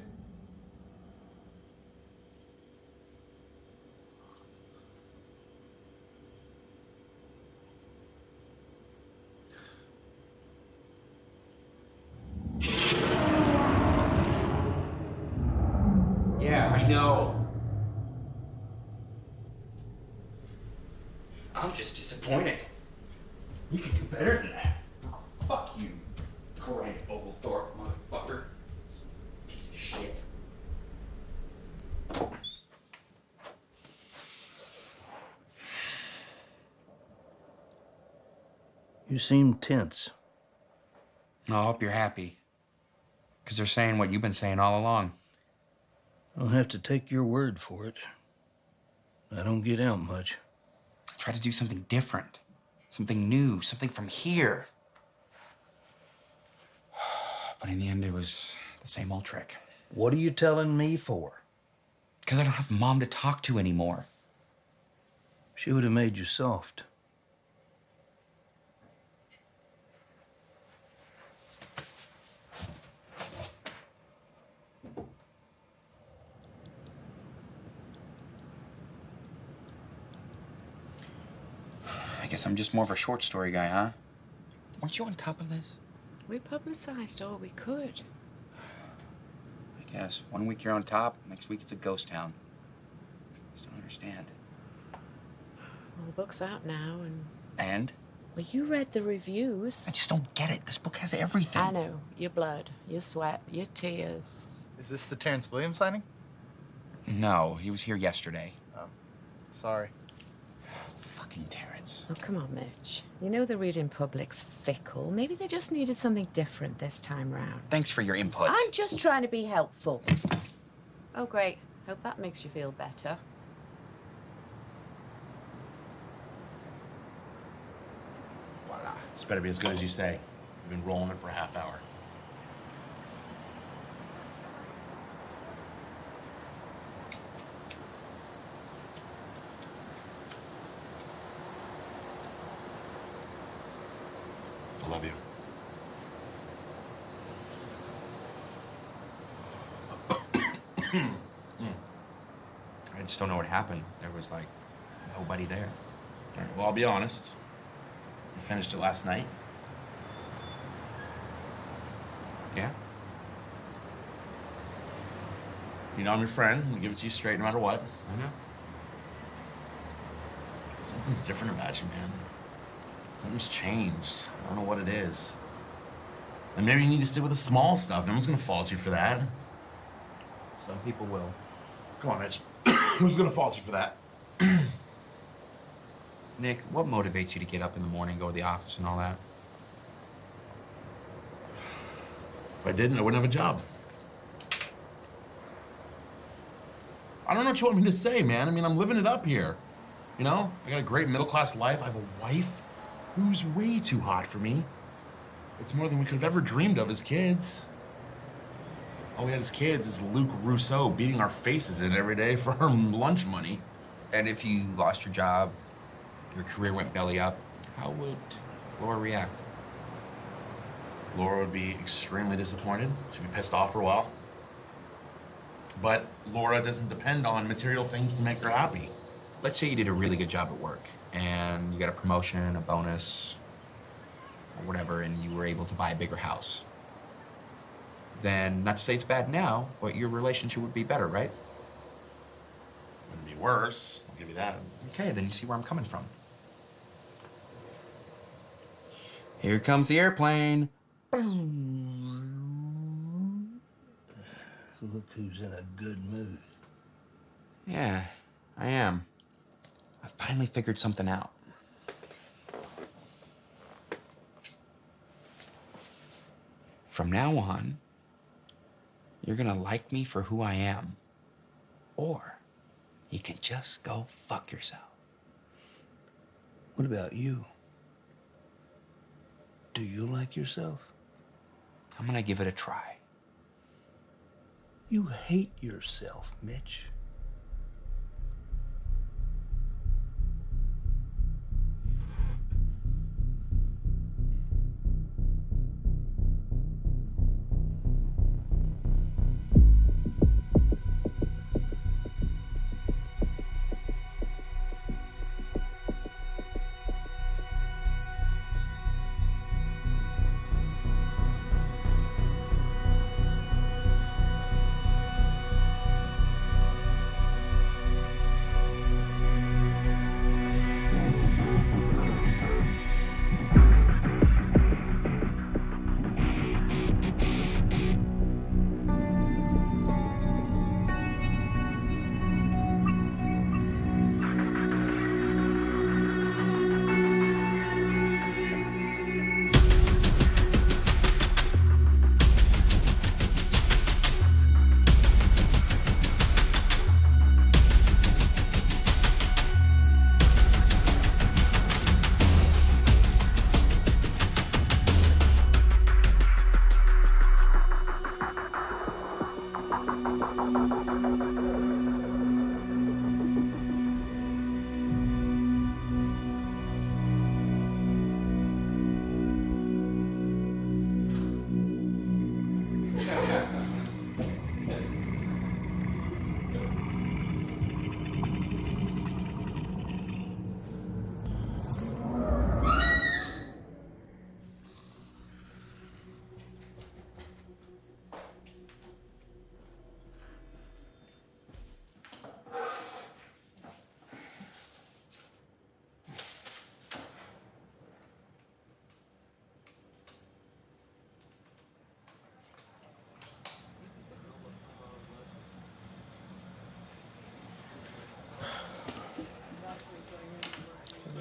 know. I'm just disappointed. You can do better than that. Fuck you, Grant Oglethorpe, motherfucker. Piece of shit. You seem tense. I hope you're happy. Because they're saying what you've been saying all along. I'll have to take your word for it. I don't get out much. Try to do something different. Something new. Something from here. But in the end, it was the same old trick. What are you telling me for? Because I don't have Mom to talk to anymore. She would have made you soft. I guess I'm just more of a short story guy, huh? Weren't you on top of this? We publicized all we could. I guess. 1 week you're on top, next week it's a ghost town. Just don't understand. Well, the book's out now, and... And? Well, you read the reviews. I just don't get it. This book has everything. I know. Your blood, your sweat, your tears. Is this the Terrence Williams signing? No, he was here yesterday. Oh, sorry. Fucking Terrence. Oh, come on, Mitch. You know the reading public's fickle. Maybe they just needed something different this time round. Thanks for your input. I'm just trying to be helpful. Oh, great. Hope that makes you feel better. Voila. This better be as good as you say. We've been rolling it for a half hour. I love you. I just don't know what happened. There was, like, nobody there. All right, well, I'll be honest. You finished it last night. Yeah? You know I'm your friend. I'll give it to you straight no matter what. I know. Something's different about you, man. Something's changed. I don't know what it is. And maybe you need to stick with the small stuff. No one's gonna fault you for that. Some people will. Come on, Mitch. Who's gonna fault you for that? Nick, what motivates you to get up in the morning, go to the office and all that? If I didn't, I wouldn't have a job. I don't know what you want me to say, man. I mean, I'm living it up here. You know? I got a great middle-class life. I have a wife who's way too hot for me. It's more than we could have ever dreamed of as kids. All we had as kids is Luke Rousseau beating our faces in every day for our lunch money. And if you lost your job, your career went belly up, how would Laura react? Laura would be extremely disappointed. She'd be pissed off for a while. But Laura doesn't depend on material things to make her happy. Let's say you did a really good job at work, and you got a promotion, a bonus, or whatever, and you were able to buy a bigger house. Then, not to say it's bad now, but your relationship would be better, right? Wouldn't be worse, I'll give you that. Okay, then you see where I'm coming from. Here comes the airplane. Look who's in a good mood. Yeah, I am. I finally figured something out. From now on, you're gonna like me for who I am. Or you can just go fuck yourself. What about you? Do you like yourself? I'm gonna give it a try. You hate yourself, Mitch.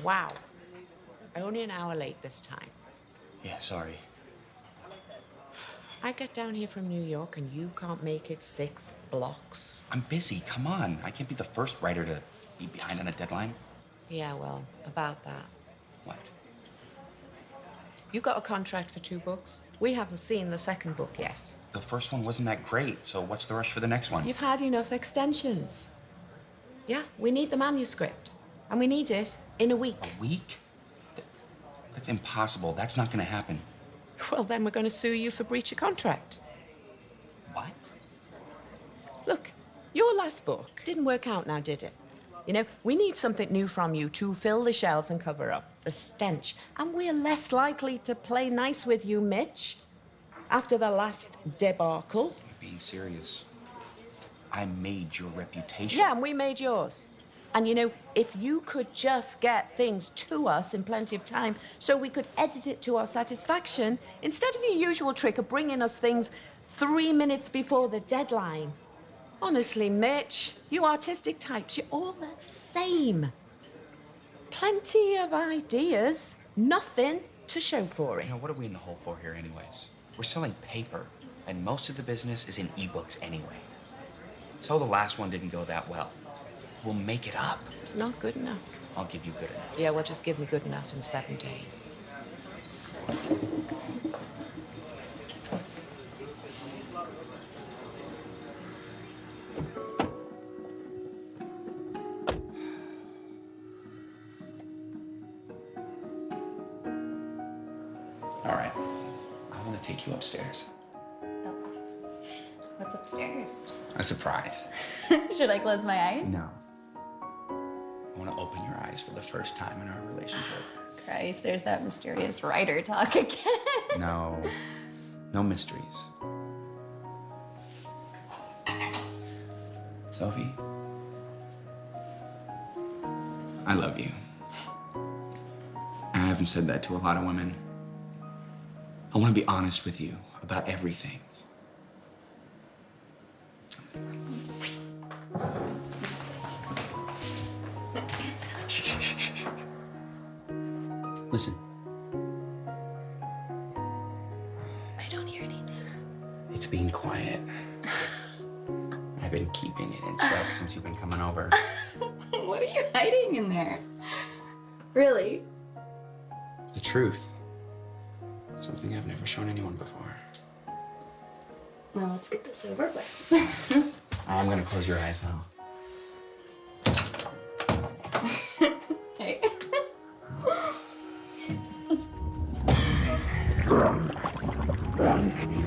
Wow. Only an hour late this time. Yeah, sorry. I get down here from New York and you can't make it 6 blocks. I'm busy. Come on. I can't be the first writer to be behind on a deadline. Yeah, well, about that. What? You got a contract for 2 books. We haven't seen the second book yet. The first one wasn't that great, so what's the rush for the next one? You've had enough extensions. Yeah, we need the manuscript. And we need it in a week. A week? That's impossible. That's not gonna happen. Well, then we're going to sue you for breach of contract. What? Look, your last book didn't work out now, did it? You know, we need something new from you to fill the shelves and cover up the stench. And we're less likely to play nice with you, Mitch, after the last debacle. You're being serious. I made your reputation. Yeah, and we made yours. And you know, if you could just get things to us in plenty of time so we could edit it to our satisfaction, instead of your usual trick of bringing us things 3 minutes before the deadline. Honestly, Mitch, you artistic types, you're all the same. Plenty of ideas, nothing to show for it. You know, what are we in the hole for here anyways? We're selling paper, and most of the business is in ebooks anyway. So the last one didn't go that well. We'll make it up. It's not good enough. I'll give you good enough. Yeah, well, just give me good enough in 7 days. All right. I want to take you upstairs. What's upstairs? A surprise. Should I close my eyes? No. I want to open your eyes for the first time in our relationship. Christ, there's that mysterious writer talk again. No. No mysteries. Sophie, I love you. I haven't said that to a lot of women. I want to be honest with you about everything. Shh. Listen. I don't hear anything. It's being quiet. I've been keeping it in check since you've been coming over. What are you hiding in there? Really? The truth. Something I've never shown anyone before. Well, let's get this over with. I'm gonna close your eyes now. Hey.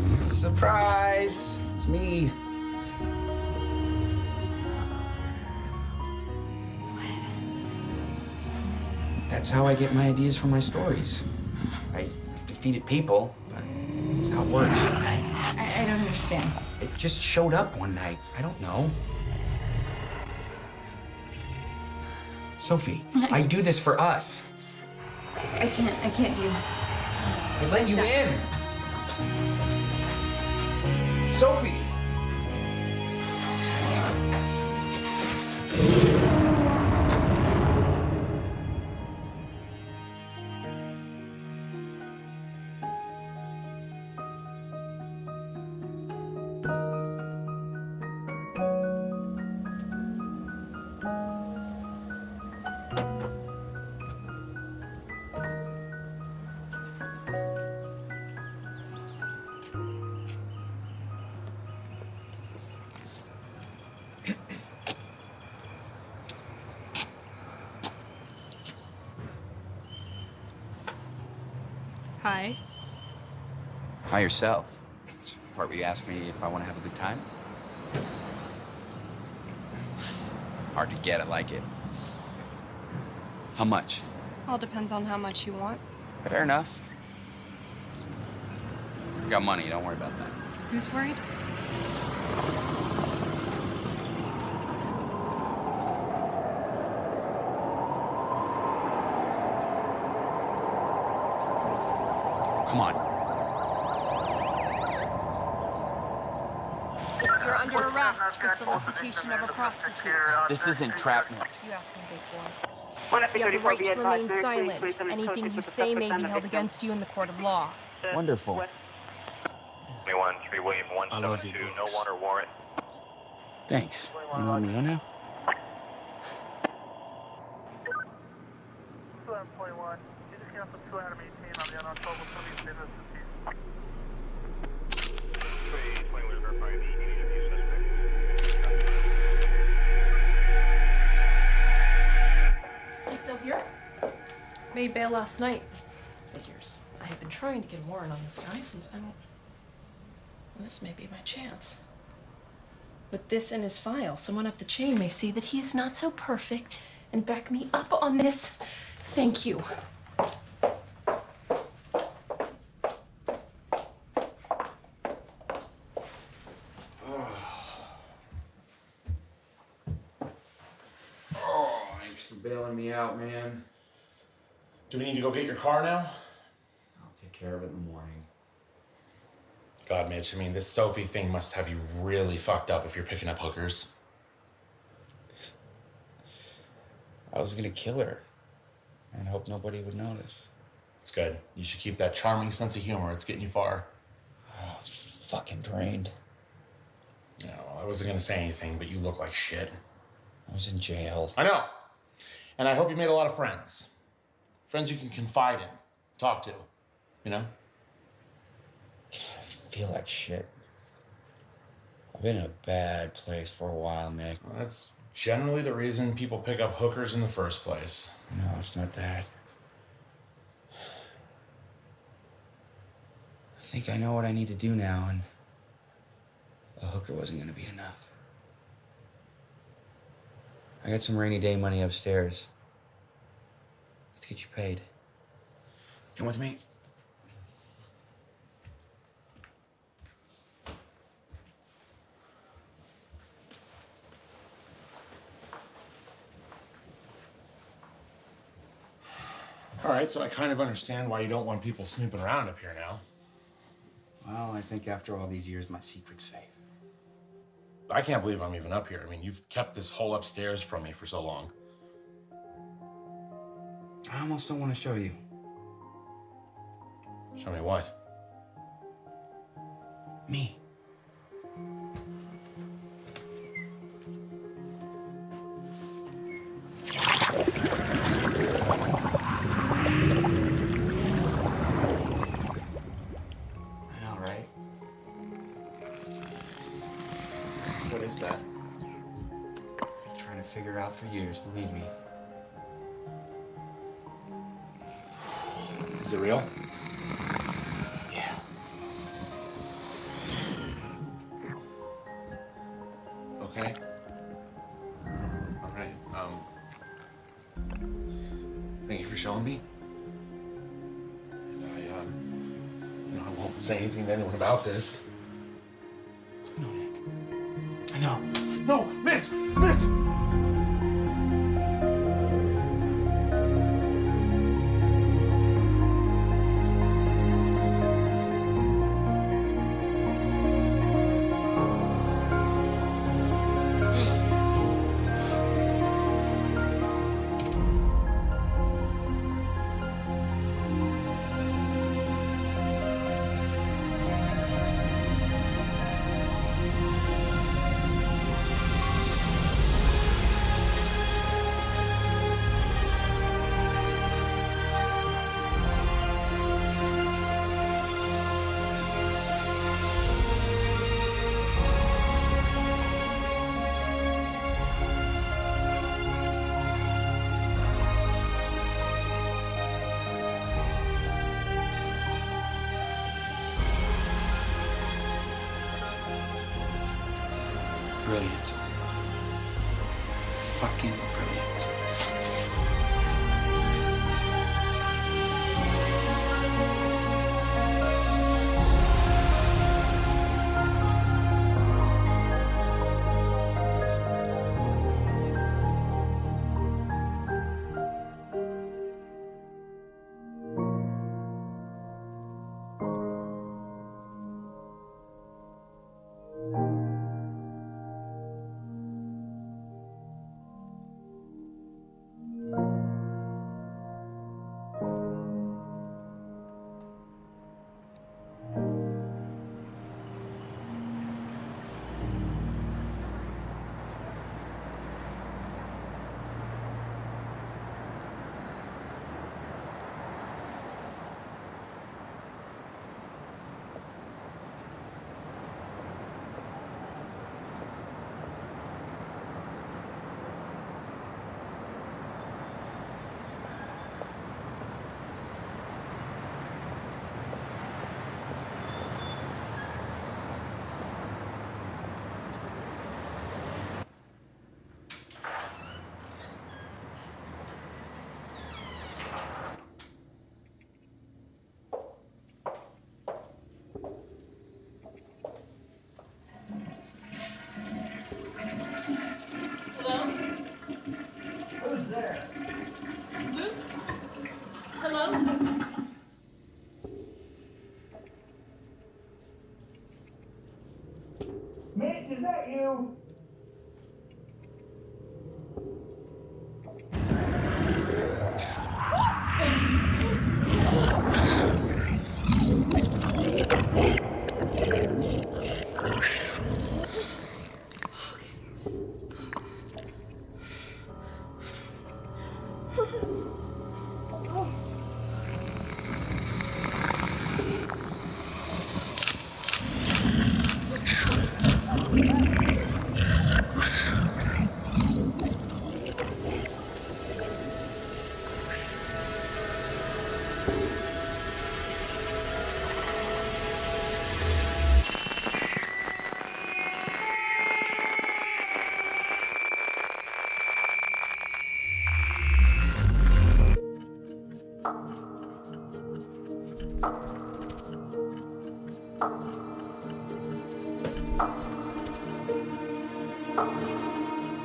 Surprise! It's me. That's how I get my ideas for my stories. I have defeated people, but that's how it works. I don't understand. It just showed up one night. I don't know. Sophie, I do this for us. I can't do this. I let you in. Sophie! Hi. Hi yourself. It's the part where you ask me if I want to have a good time. Hard to get, I like it. How much? All depends on how much you want. Fair enough. I got money, don't worry about that. Who's worried? Come on. You're under arrest for solicitation of a prostitute. This is entrapment. You asked me, big boy. You have the right to remain silent. Anything you say may be held against you in the court of law. Wonderful. 21, 3 William I love you, 172, no Biggs. warrant or warrant. Thanks. You let me go now? 221, you just cancel 218 on the unknown 12 business. 320 was verifying the EW suspect. Is he still here? Made bail last night. Figures. I have been trying to get a warrant on this guy since I don't... This may be my chance. With this in his file, someone up the chain may see that he's not so perfect and back me up on this. Thank you. Oh, thanks for bailing me out, man. Do we need to go get your car now? I'll take care of it in the morning. God, Mitch, I mean, this Sophie thing must have you really fucked up if you're picking up hookers. I was gonna kill her and hope nobody would notice. It's good. You should keep that charming sense of humor. It's getting you far. Oh, I'm fucking drained. No, I wasn't gonna say anything, but you look like shit. I was in jail. I know. And I hope you made a lot of friends. Friends you can confide in, talk to, you know? I feel like shit. I've been in a bad place for a while, Nick. Well, that's generally the reason people pick up hookers in the first place. No, it's not that. I think I know what I need to do now, and a hooker wasn't gonna be enough. I got some rainy day money upstairs. Let's get you paid. Come with me. All right, so I kind of understand why you don't want people snooping around up here now. Well, I think after all these years, my secret's safe. I can't believe I'm even up here. I mean, you've kept this whole upstairs from me for so long. I almost don't want to show you. Show me what? Me. I know, right? What is that? I'm trying to figure out for years, believe me. Is it real? Yeah. Okay. All right. Thank you for showing me. And I won't say anything to anyone about this. No, Nick. I know. No, Mitch! Mitch! Brilliant. Fucking brilliant. that you?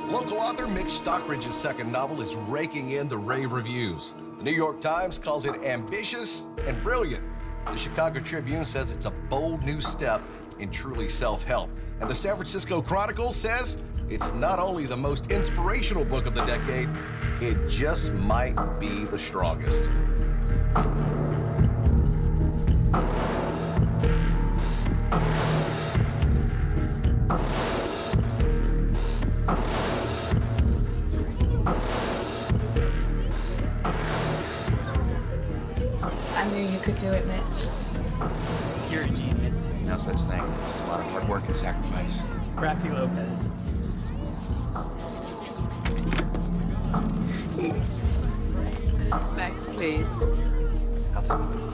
Local author Mitch Stockbridge's second novel is raking in the rave reviews. The New York Times calls it ambitious and brilliant. The Chicago Tribune says it's a bold new step in truly self-help. And the San Francisco Chronicle says it's not only the most inspirational book of the decade, it just might be the strongest. I knew you could do it, Mitch. You're a genius. No such thing. It's a lot of hard work and sacrifice. Rafi Lopez. Next, please. I'll take it.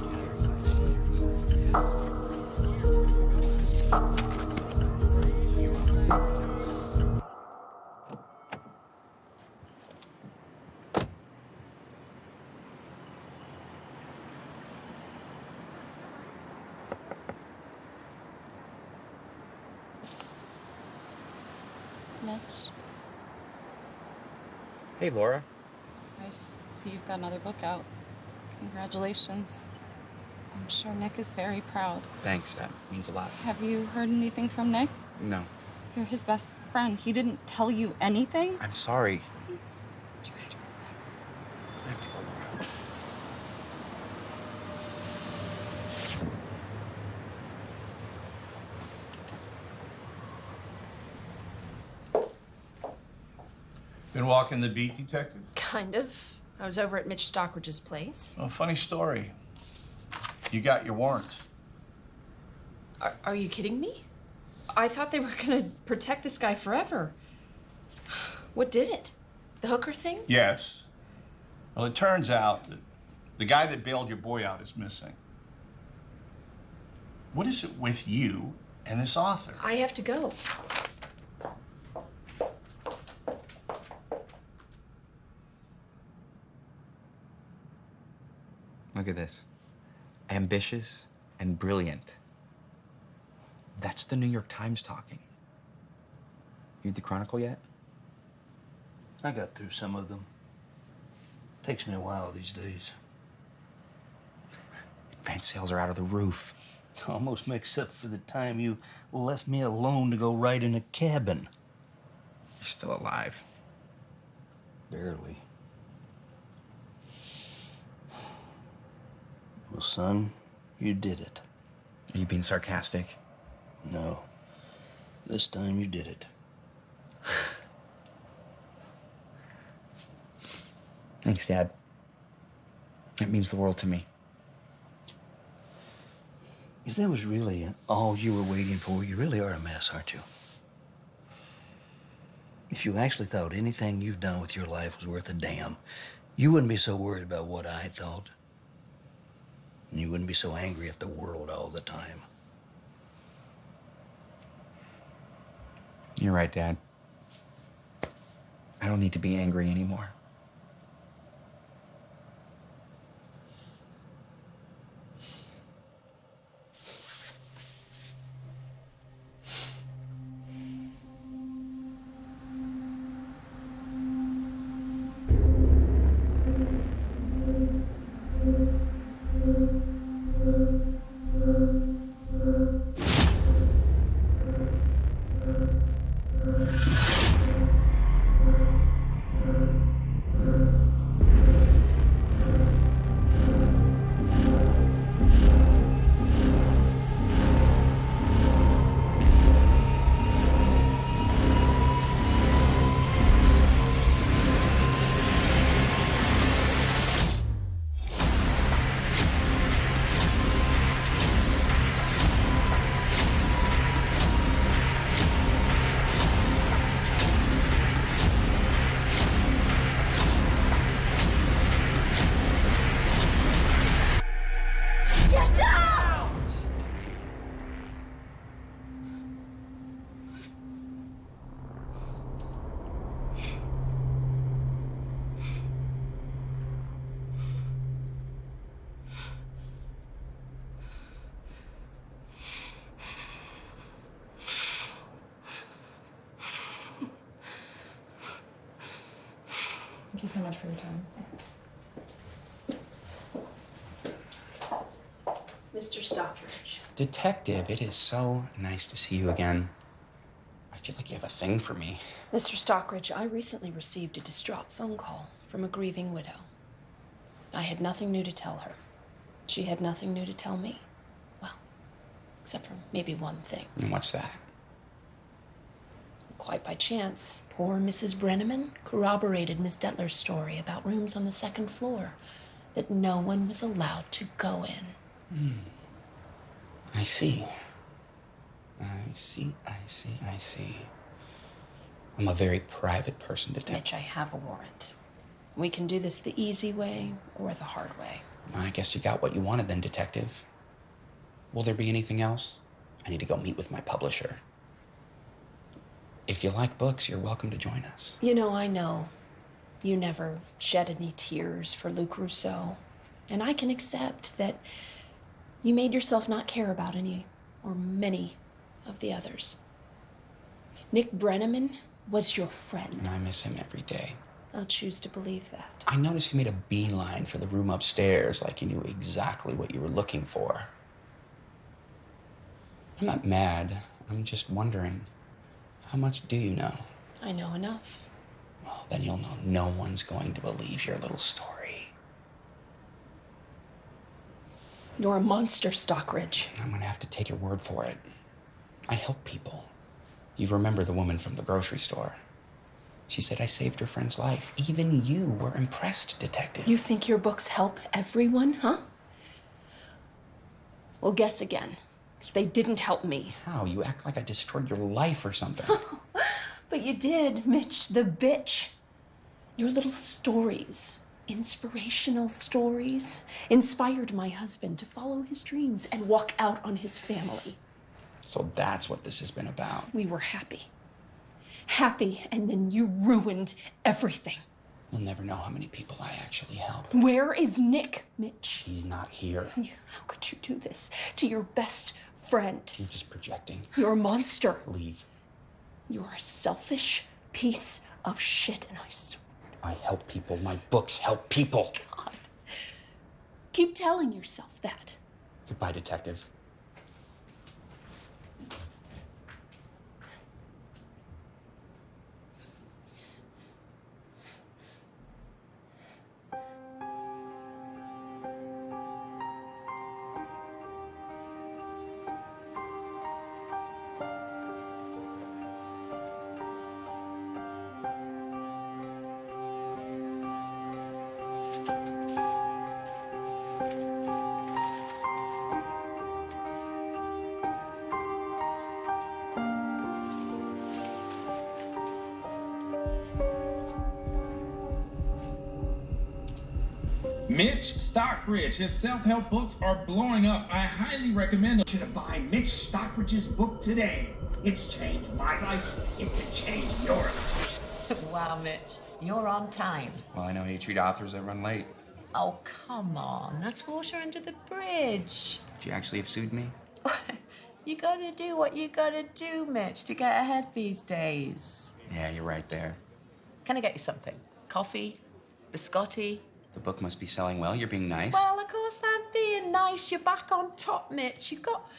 Mitch, Hey, Laura. I see you've got another book out. Congratulations. I'm sure Nick is very proud. Thanks, that means a lot. Have you heard anything from Nick? No, You're his best friend. He didn't tell you anything? I'm sorry. Please, try to I have to go, Laura. Been walking the beat, detective? Kind of. I was over at Mitch Stockbridge's place. Oh, funny story. You got your warrant. Are you kidding me? I thought they were gonna protect this guy forever. What did it? The hooker thing? Yes. Well, it turns out that the guy that bailed your boy out is missing. What is it with you and this author? I have to go. Look at this. Ambitious and brilliant. That's the New York Times talking. You read the Chronicle yet? I got through some of them. Takes me a while these days. Advance sales are out of the roof. Almost makes up for the time you left me alone to go ride in a cabin. You're still alive. Barely. Well, son, you did it. Are you being sarcastic? No. This time you did it. Thanks, Dad. It means the world to me. If that was really all you were waiting for, you really are a mess, aren't you? If you actually thought anything you've done with your life was worth a damn, you wouldn't be so worried about what I thought. And you wouldn't be so angry at the world all the time. You're right, Dad. I don't need to be angry anymore. Thank you so much for your time. Mr. Stockbridge. Detective, it is so nice to see you again. I feel like you have a thing for me. Mr. Stockbridge, I recently received a distraught phone call from a grieving widow. I had nothing new to tell her. She had nothing new to tell me. Well, except for maybe one thing. And what's that? Quite by chance, poor Mrs. Brenneman corroborated Miss Detler's story about rooms on the second floor that no one was allowed to go in. I see. I see. I'm a very private person, Detective. Mitch, I have a warrant. We can do this the easy way or the hard way. I guess you got what you wanted then, Detective. Will there be anything else? I need to go meet with my publisher. If you like books, you're welcome to join us. You know you never shed any tears for Luc Rousseau. And I can accept that you made yourself not care about any or many of the others. Nick Brenneman was your friend. And I miss him every day. I'll choose to believe that. I noticed you made a beeline for the room upstairs, like you knew exactly what you were looking for. I'm not mad. I'm just wondering, how much do you know? I know enough. Well, then you'll know no one's going to believe your little story. You're a monster, Stockridge. I'm gonna have to take your word for it. I help people. You remember the woman from the grocery store? She said I saved her friend's life. Even you were impressed, Detective. You think your books help everyone, huh? Well, guess again, because they didn't help me. How? You act like I destroyed your life or something. But you did, Mitch the bitch. Your little stories, inspirational stories, inspired my husband to follow his dreams and walk out on his family. So that's what this has been about. We were happy. Happy, and then you ruined everything. You'll never know how many people I actually helped. Where is Nick, Mitch? He's not here. How could you do this to your best friend? You're just projecting. You're a monster. Leave. You're a selfish piece of shit, and I swear. I help people. My books help people. God. Keep telling yourself that. Goodbye, Detective. Mitch Stockridge, his self-help books are blowing up. I highly recommend them. You should buy Mitch Stockridge's book today. It's changed my life. It can change your life. Wow, Mitch, you're on time. Well, I know how you treat authors that run late. Oh, come on. That's water under the bridge. Would you actually have sued me? You gotta do what you gotta do, Mitch, to get ahead these days. Yeah, you're right there. Can I get you something? Coffee? Biscotti? The book must be selling well. You're being nice. Well, of course I'm being nice. You're back on top, Mitch. You've got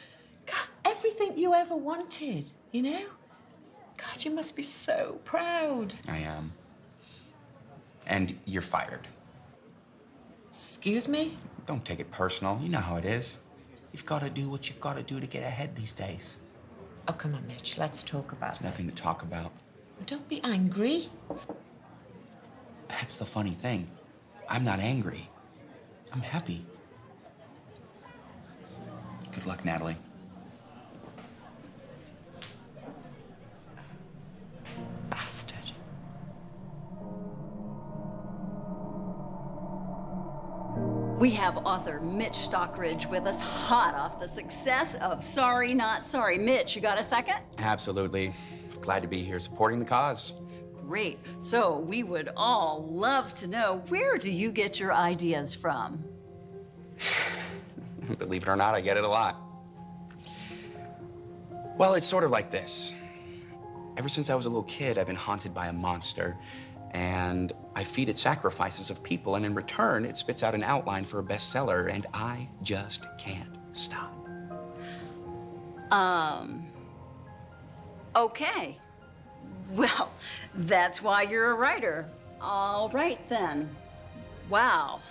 everything you ever wanted, you know? God, you must be so proud. I am. And you're fired. Excuse me? Don't take it personal. You know how it is. You've got to do what you've got to do to get ahead these days. Oh, come on, Mitch. Let's talk about it. There's nothing to talk about. Don't be angry. That's the funny thing. I'm not angry. I'm happy. Good luck, Natalie. Bastard. We have author Mitch Stockridge with us, hot off the success of Sorry Not Sorry. Mitch, you got a second? Absolutely. Glad to be here supporting the cause. Great. So we would all love to know, where do you get your ideas from? Believe it or not, I get it a lot. Well, it's sort of like this. Ever since I was a little kid, I've been haunted by a monster, and I feed it sacrifices of people, and in return, it spits out an outline for a bestseller, and I just can't stop. Okay. Well, that's why you're a writer. All right, then. Wow.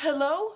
Hello?